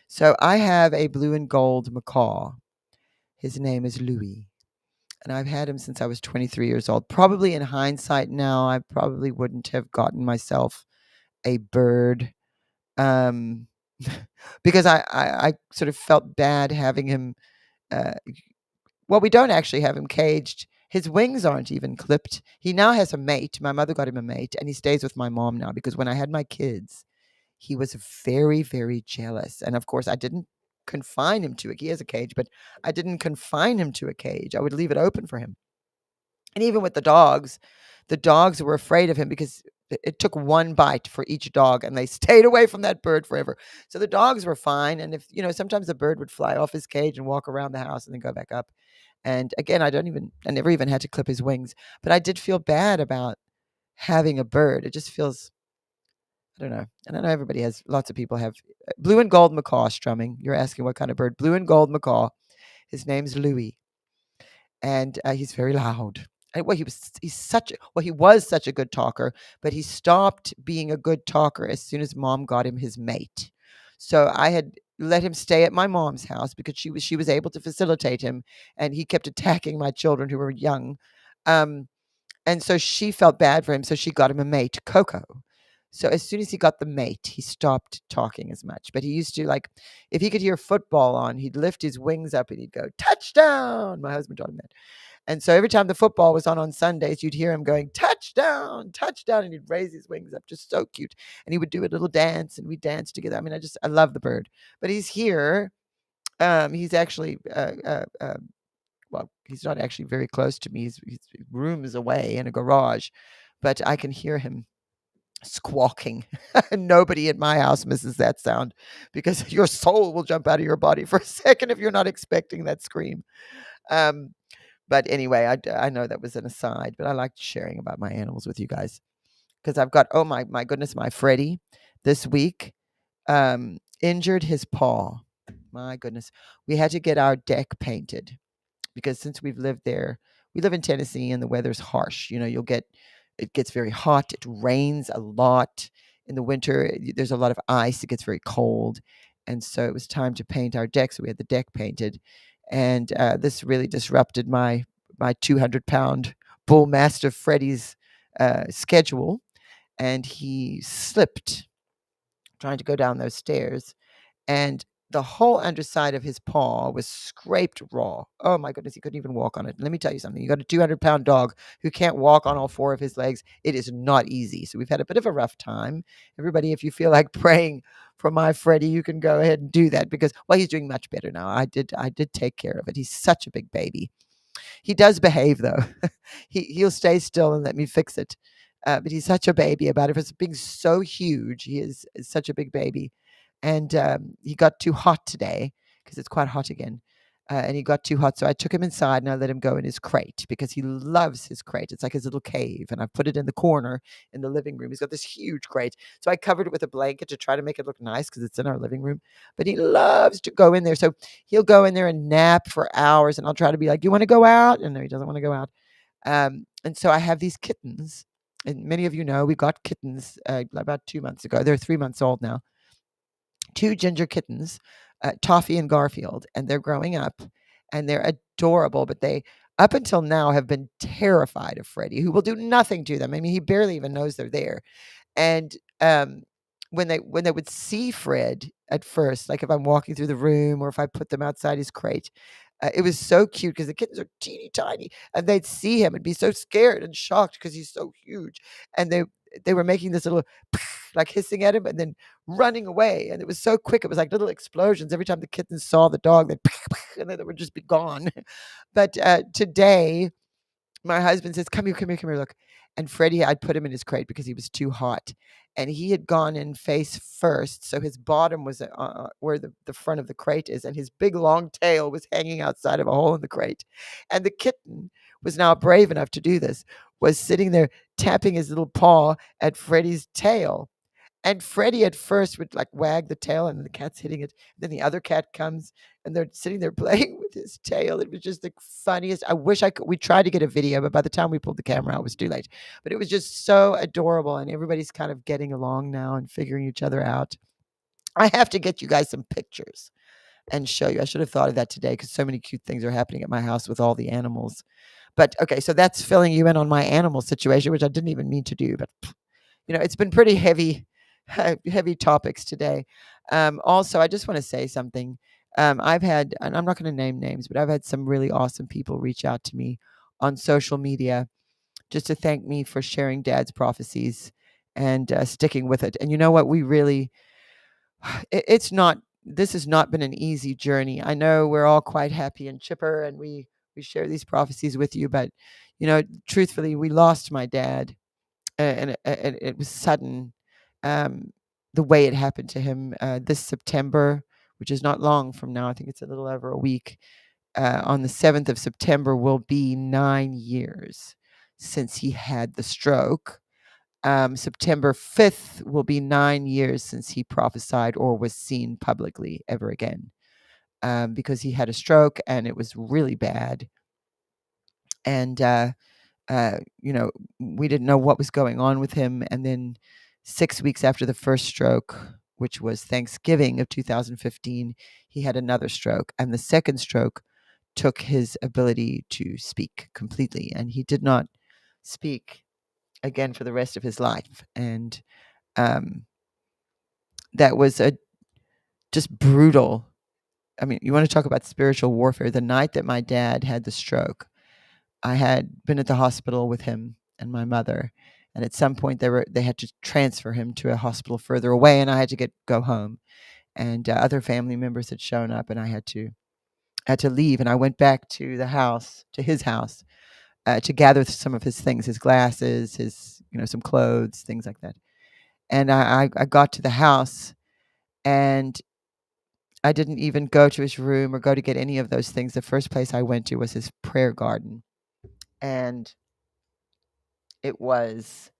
So I have a blue and gold macaw. His name is Louis. And I've had him since I was 23 years old. Probably in hindsight now, I probably wouldn't have gotten myself a bird, because I sort of felt bad having him. Well, we don't actually have him caged. His wings aren't even clipped. He now has a mate. My mother got him a mate, and he stays with my mom now because when I had my kids, he was very, very jealous. And of course, I didn't confine him to it. He has a cage, but I didn't confine him to a cage. I would leave it open for him. And even with the dogs were afraid of him because it took one bite for each dog and they stayed away from that bird forever. So the dogs were fine. And if, sometimes the bird would fly off his cage and walk around the house and then go back up. And again, I never even had to clip his wings, but I did feel bad about having a bird. It just feels, I don't know. And I know lots of people have blue and gold macaw strumming. You're asking what kind of bird? Blue and gold macaw. His name's Louis. And he's very loud. And, he was such a good talker, but he stopped being a good talker as soon as mom got him his mate. So I had let him stay at my mom's house because she was able to facilitate him, and he kept attacking my children who were young. And so she felt bad for him, so she got him a mate, Coco. So as soon as he got the mate, he stopped talking as much. But he used to, like, if he could hear football on, he'd lift his wings up and he'd go, touchdown. My husband taught him that. And so every time the football was on Sundays, you'd hear him going, touchdown, touchdown. And he'd raise his wings up, just so cute. And he would do a little dance and we'd dance together. I mean, I love the bird. But he's here. He's actually, well, he's not actually very close to me. His room is away in a garage. But I can hear him squawking. Nobody in my house misses that sound because your soul will jump out of your body for a second if you're not expecting that scream. But anyway, I know that was an aside, but I liked sharing about my animals with you guys because I've got, oh my goodness, my Freddie this week injured his paw. My goodness. We had to get our deck painted because since we've lived there, we live in Tennessee and the weather's harsh. It gets very hot. It rains a lot in the winter. There's a lot of ice. It gets very cold. And so it was time to paint our deck. So we had the deck painted. And this really disrupted my 200-pound bull mastiff Freddie's schedule. And he slipped trying to go down those stairs. And the whole underside of his paw was scraped raw. Oh my goodness, he couldn't even walk on it. Let me tell you something. You got a 200-pound dog who can't walk on all four of his legs. It is not easy. So we've had a bit of a rough time. Everybody, if you feel like praying for my Freddie, you can go ahead and do that because, well, he's doing much better now. I did take care of it. He's such a big baby. He does behave though. He'll stay still and let me fix it. But he's such a baby about it. For being so huge, he is such a big baby. And he got too hot today because it's quite hot again. and he got too hot. So I took him inside and I let him go in his crate because he loves his crate. It's like his little cave. And I put it in the corner in the living room. He's got this huge crate. So I covered it with a blanket to try to make it look nice because it's in our living room. But he loves to go in there. So he'll go in there and nap for hours. And I'll try to be like, "You want to go out?" And no, he doesn't want to go out. And so I have these kittens. And many of you know we got kittens about 2 months ago. They're 3 months old now. 2 ginger kittens, Toffee and Garfield, and they're growing up and they're adorable, but they up until now have been terrified of Freddie, who will do nothing to them. I mean, he barely even knows they're there. And when they would see Fred at first, like if I'm walking through the room or if I put them outside his crate, it was so cute because the kittens are teeny tiny, and they'd see him and be so scared and shocked because he's so huge, and they were making this little like hissing at him and then running away, and it was so quick. It was like little explosions every time the kittens saw the dog. They'd and then they would just be gone. But today my husband says, "Come here, come here, come here, look." And Freddie, I'd put him in his crate because he was too hot. And he had gone in face first. So his bottom was where the front of the crate is. And his big long tail was hanging outside of a hole in the crate. And the kitten was now brave enough to do this, was sitting there tapping his little paw at Freddie's tail. And Freddie at first would like wag the tail and the cat's hitting it. Then the other cat comes and they're sitting there playing with his tail. It was just the funniest. I wish I could. We tried to get a video, but by the time we pulled the camera out, it was too late. But it was just so adorable. And everybody's kind of getting along now and figuring each other out. I have to get you guys some pictures and show you. I should have thought of that today because so many cute things are happening at my house with all the animals. But okay, so that's filling you in on my animal situation, which I didn't even mean to do. But it's been pretty heavy topics today. Also, I just want to say something. I've had, and I'm not going to name names, but I've had some really awesome people reach out to me on social media just to thank me for sharing Dad's prophecies and sticking with it. And you know what? We really, this has not been an easy journey. I know we're all quite happy and chipper and we share these prophecies with you, but, truthfully, we lost my dad and it was sudden. The way it happened to him this September, which is not long from now. I think it's a little over a week. On the 7th of September will be 9 years since he had the stroke. September 5th will be 9 years since he prophesied or was seen publicly ever again, because he had a stroke and it was really bad. And, we didn't know what was going on with him. And then 6 weeks after the first stroke, which was Thanksgiving of 2015, he had another stroke. And the second stroke took his ability to speak completely. And he did not speak again for the rest of his life. And that was just brutal. I mean, you want to talk about spiritual warfare. The night that my dad had the stroke, I had been at the hospital with him and my mother. And at some point they had to transfer him to a hospital further away, and I had to go home. And other family members had shown up, and I had to leave. And I went back to his house, to gather some of his things, his glasses, his some clothes, things like that. And I got to the house, and I didn't even go to his room or go to get any of those things. The first place I went to was his prayer garden, and it was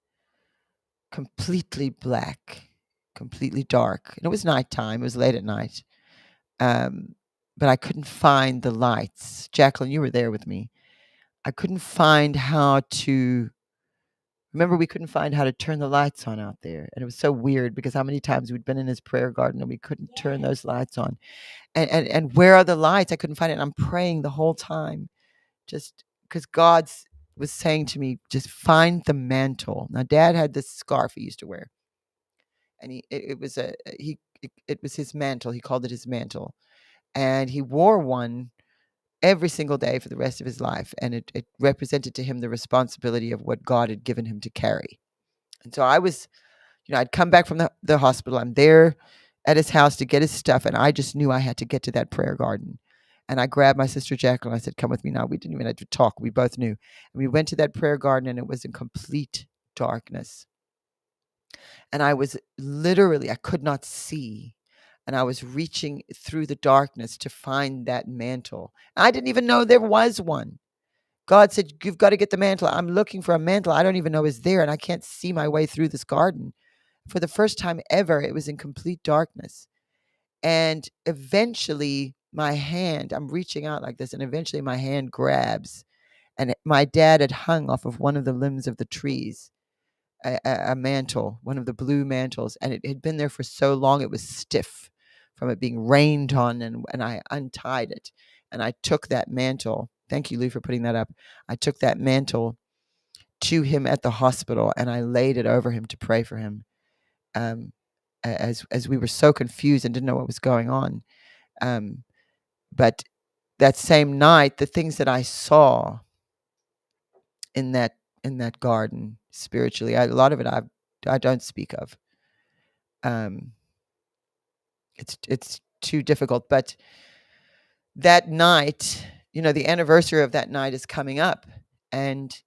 completely black, completely dark. And it was nighttime. It was late at night. But I couldn't find the lights. Jacqueline, you were there with me. I couldn't find how to... Remember, we couldn't find how to turn the lights on out there. And it was so weird because how many times we'd been in his prayer garden and we couldn't turn those lights on. And where are the lights? I couldn't find it. And I'm praying the whole time just because God was saying to me, just find the mantle. Now, Dad had this scarf he used to wear. And it was his mantle. He called it his mantle. And he wore one every single day for the rest of his life. And it represented to him the responsibility of what God had given him to carry. And so I was, I'd come back from the hospital. I'm there at his house to get his stuff. And I just knew I had to get to that prayer garden. And I grabbed my sister Jacqueline. I said, come with me now. We didn't even have to talk. We both knew. And we went to that prayer garden, and it was in complete darkness. And I was literally, I could not see. and I was reaching through the darkness to find that mantle. I didn't even know there was one. God said, "You've got to get the mantle." I'm looking for a mantle I don't even know is there, and I can't see my way through this garden. For the first time ever, it was in complete darkness. And eventually, my hand, I'm reaching out like this, and eventually my hand grabs. And my dad had hung off of one of the limbs of the trees, a mantle, one of the blue mantles, and it had been there for so long it was stiff from it being rained on, and I untied it, and I took that mantle. Thank you, Lou, for putting that up. I took that mantle to him at the hospital, and I laid it over him to pray for him, as we were so confused and didn't know what was going on. But that same night, the things that I saw in that garden spiritually, a lot of it I don't speak of. It's too difficult. But that night, the anniversary of that night is coming up, and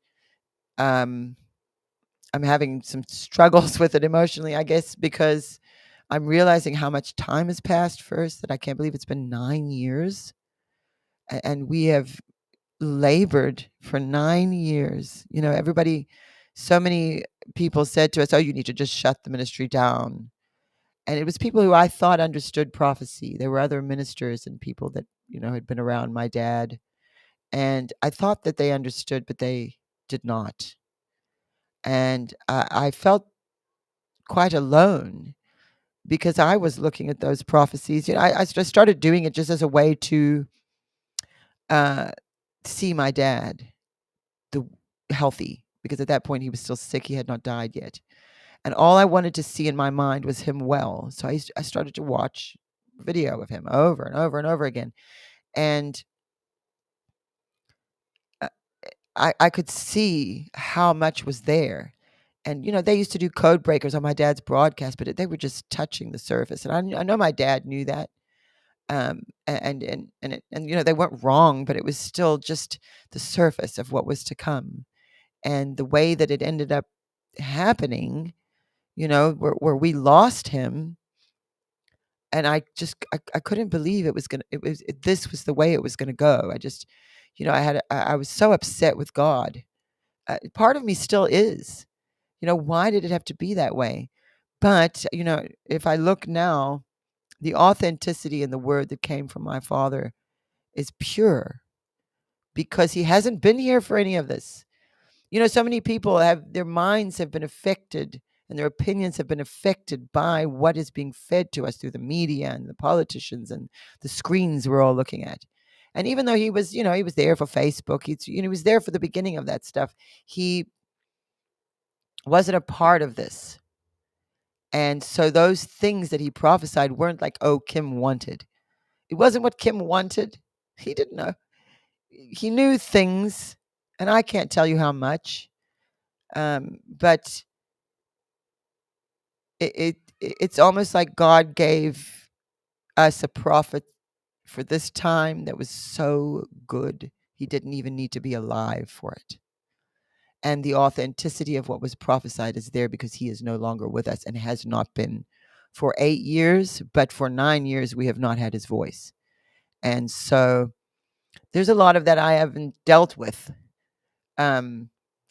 I'm having some struggles with it emotionally, I guess, because I'm realizing how much time has passed first, that I can't believe it's been 9 years. And we have labored for 9 years. Everybody, so many people said to us, "Oh, you need to just shut the ministry down." And it was people who I thought understood prophecy. There were other ministers and people that, had been around my dad. And I thought that they understood, but they did not. And I felt quite alone because I was looking at those prophecies. I just started doing it just as a way to see my dad healthy, because at that point he was still sick. He had not died yet. And all I wanted to see in my mind was him well. So I started to watch video of him over and over and over again. And I could see how much was there. And, they used to do code breakers on my dad's broadcast, but they were just touching the surface. And I know my dad knew that. And they weren't wrong, but it was still just the surface of what was to come. And the way that it ended up happening, where we lost him, and I couldn't believe this was the way it was going to go. I was so upset with God. Part of me still is, why did it have to be that way? But, if I look now, the authenticity in the word that came from my father is pure, because he hasn't been here for any of this. So many people their minds have been affected, and their opinions have been affected by what is being fed to us through the media and the politicians and the screens we're all looking at. And even though he was there for Facebook, he was there for the beginning of that stuff, he wasn't a part of this. And so those things that he prophesied weren't like, oh, Kim wanted. It wasn't what Kim wanted. He didn't know. He knew things, and I can't tell you how much. But it's almost like God gave us a prophet for this time that was so good, he didn't even need to be alive for it. And the authenticity of what was prophesied is there because he is no longer with us, and has not been for 8 years, but for 9 years we have not had his voice. And so there's a lot of that I haven't dealt with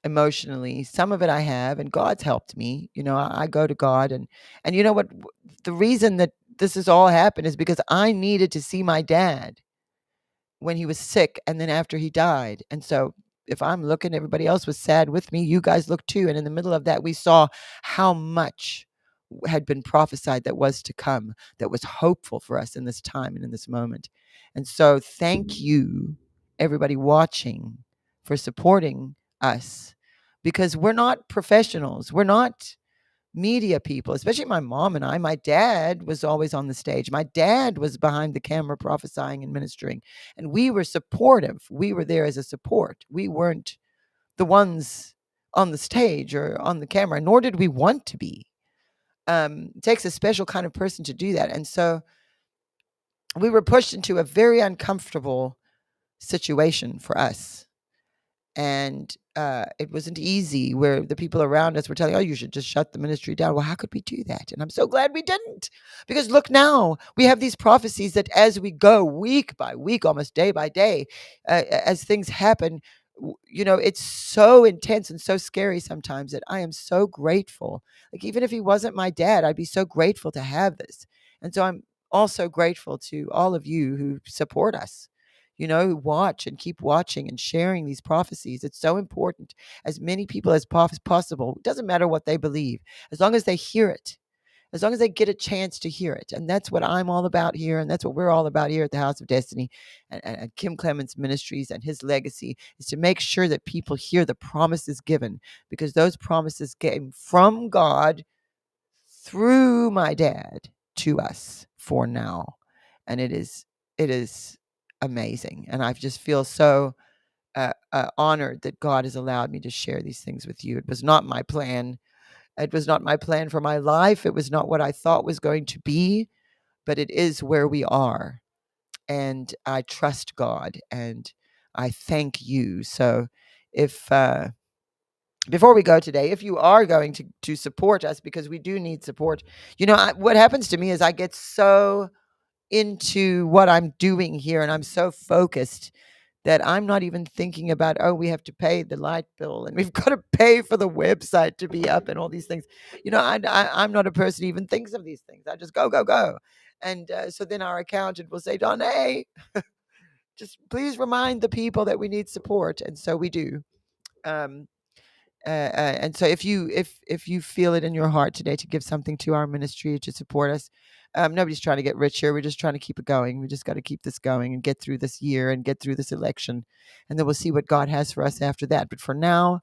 emotionally. Some of it I have, and God's helped me. I go to God, and you know what? The reason that this has all happened is because I needed to see my dad when he was sick, and then after he died. And so if I'm looking, everybody else was sad with me. You guys looked too. And in the middle of that, we saw how much had been prophesied that was to come, that was hopeful for us in this time and in this moment. And so thank you, everybody watching, for supporting us, because we're not professionals. We're not media people, especially my mom and I. My dad was always on the stage. My dad was behind the camera prophesying and ministering, and we were supportive. We were there as a support. We weren't the ones on the stage or on the camera, nor did we want to be. It takes a special kind of person to do that. And so we were pushed into a very uncomfortable situation for us. And it wasn't easy, where the people around us were telling, oh, you should just shut the ministry down. Well, how could we do that? And I'm so glad we didn't, because look, now we have these prophecies that as we go week by week, almost day by day, as things happen, it's so intense and so scary sometimes that I am so grateful. Like, even if he wasn't my dad, I'd be so grateful to have this. And so I'm also grateful to all of you who support us, who watch and keep watching and sharing these prophecies. It's so important. As many people as possible, it doesn't matter what they believe, as long as they hear it, as long as they get a chance to hear it. And that's what I'm all about here. And that's what we're all about here at the House of Destiny, and Kim Clements Ministries, and his legacy is to make sure that people hear the promises given, because those promises came from God through my dad to us for now. And it is amazing. And I just feel so honored that God has allowed me to share these things with you. It was not my plan. It was not my plan for my life. It was not what I thought was going to be, but it is where we are. And I trust God, and I thank you. So if before we go today, if you are going to support us, because we do need support, what happens to me is I get so into what I'm doing here, and I'm so focused that I'm not even thinking about, oh, we have to pay the light bill, and we've got to pay for the website to be up, and all these things. I'm not a person who even thinks of these things. I just go, go, go. And so then our accountant will say, Donna, just please remind the people that we need support. And so we do. And so if you feel it in your heart today to give something to our ministry, to support us, nobody's trying to get rich here. We're just trying to keep it going. We just got to keep this going and get through this year and get through this election, and then we'll see what God has for us after that. But for now,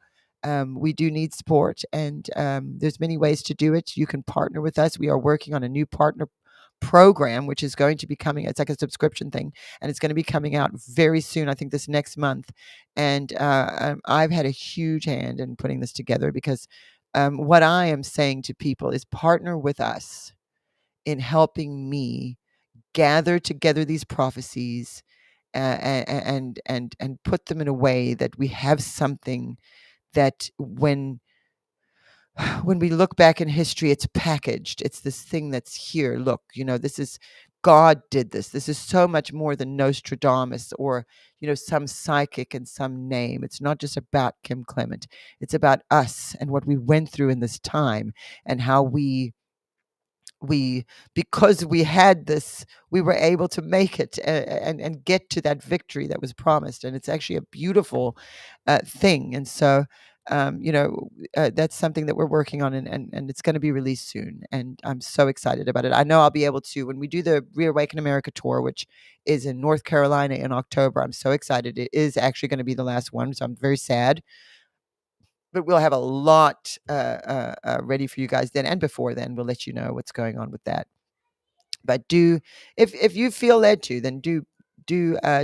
we do need support, and there's many ways to do it. You can partner with us. We are working on a new partner program, which is going to be coming. It's like a subscription thing, and it's going to be coming out very soon. I think this next month. And I've had a huge hand in putting this together, because what I am saying to people is, partner with us in helping me gather together these prophecies, and put them in a way that we have something that when we look back in history, it's packaged. It's this thing that's here. Look, this is God did this. This is so much more than Nostradamus or, some psychic and some name. It's not just about Kim Clement. It's about us and what we went through in this time, and how we because we had this, we were able to make it, and get to that victory that was promised. And it's actually a beautiful thing. And so that's something that we're working on, and it's going to be released soon, and I'm so excited about it. I know I'll be able to, when we do the Reawaken America tour, which is in North Carolina in October. I'm so excited. It is actually going to be the last one, so I'm very sad, but we'll have a lot ready for you guys then, and before then we'll let you know what's going on with that. But if you feel led to, then do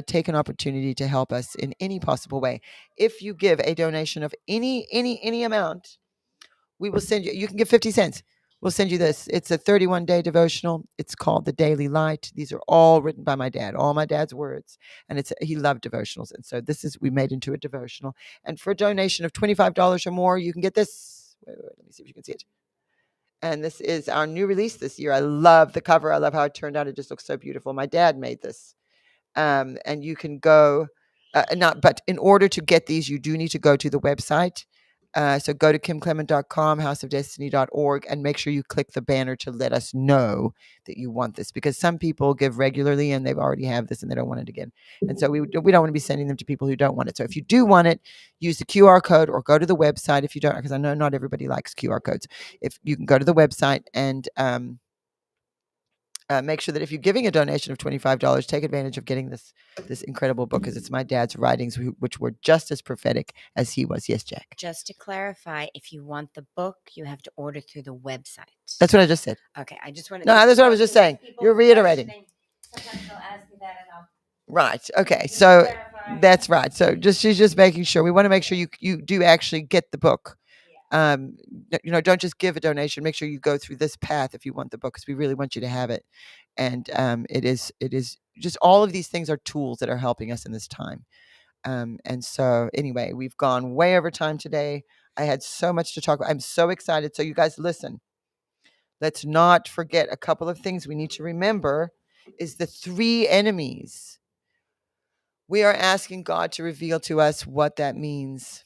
take an opportunity to help us in any possible way. If you give a donation of any amount, we will send you. You can give 50 cents. We'll send you this. It's a 31-day devotional. It's called The Daily Light. These are all written by my dad, all my dad's words, and he loved devotionals. And so we made into a devotional. And for a donation of $25 or more, you can get this. Wait, let me see if you can see it. And this is our new release this year. I love the cover. I love how it turned out. It just looks so beautiful. My dad made this. And you can go, but in order to get these, you do need to go to the website. So go to kimclement.com, houseofdestiny.org, and make sure you click the banner to let us know that you want this, because some people give regularly and they've already have this and they don't want it again. And so we don't want to be sending them to people who don't want it. So if you do want it, use the QR code or go to the website. If you don't, because I know not everybody likes QR codes. If you can go to the website and make sure that if you're giving a donation of $25, take advantage of getting this incredible book, because it's my dad's writings, which were just as prophetic as he was. Yes, Jack. Just to clarify, if you want the book, you have to order through the website. That's what I just said. Okay, I just wanted. No, that's what I was just saying. You're reiterating. Sometimes they'll ask me that, and I'll Right. Okay. So clarify. that's right. So she's just making sure. We want to make sure you do actually get the book. Don't just give a donation. Make sure you go through this path if you want the book, because we really want you to have it. And it is just all of these things are tools that are helping us in this time. And so anyway, we've gone way over time today. I had so much to talk about. I'm so excited. So you guys listen. Let's not forget a couple of things we need to remember is the three enemies. We are asking God to reveal to us what that means.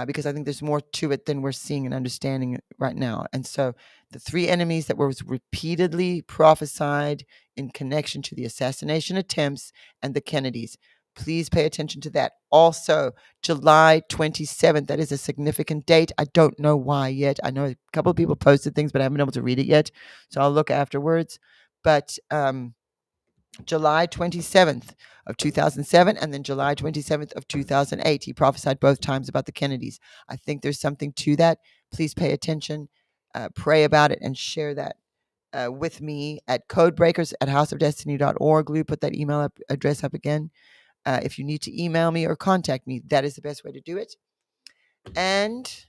Because I think there's more to it than we're seeing and understanding right now. And so the three enemies that were repeatedly prophesied in connection to the assassination attempts and the Kennedys. Please pay attention to that. Also, July 27th, that is a significant date. I don't know why yet. I know a couple of people posted things, but I haven't been able to read it yet. So I'll look afterwards. But July 27th of 2007 and then July 27th of 2008. He prophesied both times about the Kennedys. I think there's something to that. Please pay attention, pray about it, and share that with me at codebreakers@houseofdestiny.org. Lou, put that email address up again. If you need to email me or contact me, that is the best way to do it. And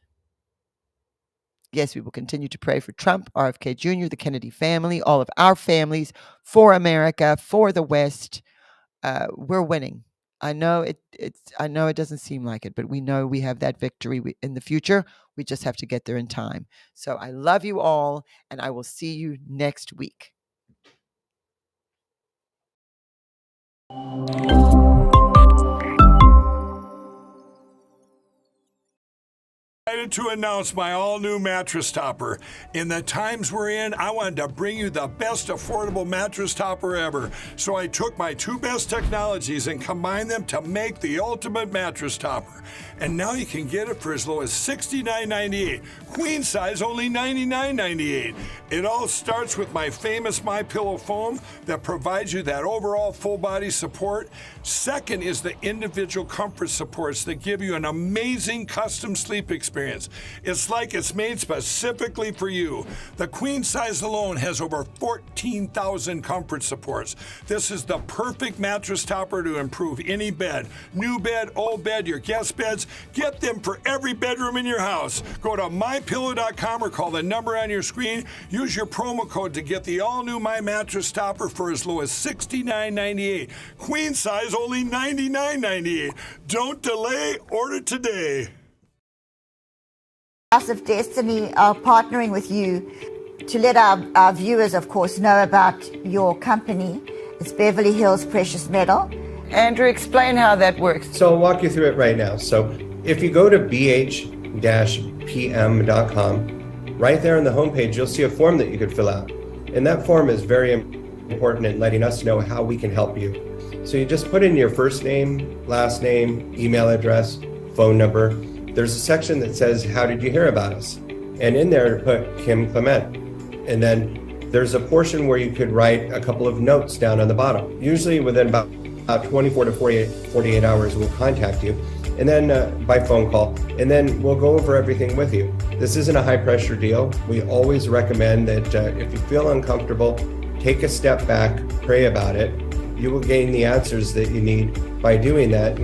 yes, we will continue to pray for Trump, RFK Jr., the Kennedy family, all of our families, for America, for the West. We're winning. I know it doesn't seem like it, but we know we have that victory in the future. We just have to get there in time. So I love you all, and I will see you next week. Excited to announce my all-new mattress topper. In the times we're in, I wanted to bring you the best affordable mattress topper ever. So I took my two best technologies and combined them to make the ultimate mattress topper. And now you can get it for as low as $69.98. Queen size only $99.98. It all starts with my famous MyPillow foam that provides you that overall full body support. Second is the individual comfort supports that give you an amazing custom sleep experience. It's like it's made specifically for you. The queen size alone has over 14,000 comfort supports. This is the perfect mattress topper to improve any bed. New bed, old bed, your guest beds. Get them for every bedroom in your house. Go to mypillow.com or call the number on your screen. Use your promo code to get the all-new My Mattress Topper for as low as $69.98. Queen size only $99.98. Don't delay, order today. House of Destiny are partnering with you to let our viewers, of course, know about your company. It's Beverly Hills Precious Metal. Andrew, explain how that works. So I'll walk you through it right now. So if you go to bh-pm.com, right there on the homepage, you'll see a form that you could fill out. And that form is very important in letting us know how we can help you. So you just put in your first name, last name, email address, phone number. There's a section that says, how did you hear about us? And in there, put Kim Clement. And then there's a portion where you could write a couple of notes down on the bottom. Usually within about 24 to 48 hours, we'll contact you. And then by phone call, and then we'll go over everything with you. This isn't a high pressure deal. We always recommend that if you feel uncomfortable, take a step back, pray about it. You will gain the answers that you need by doing that.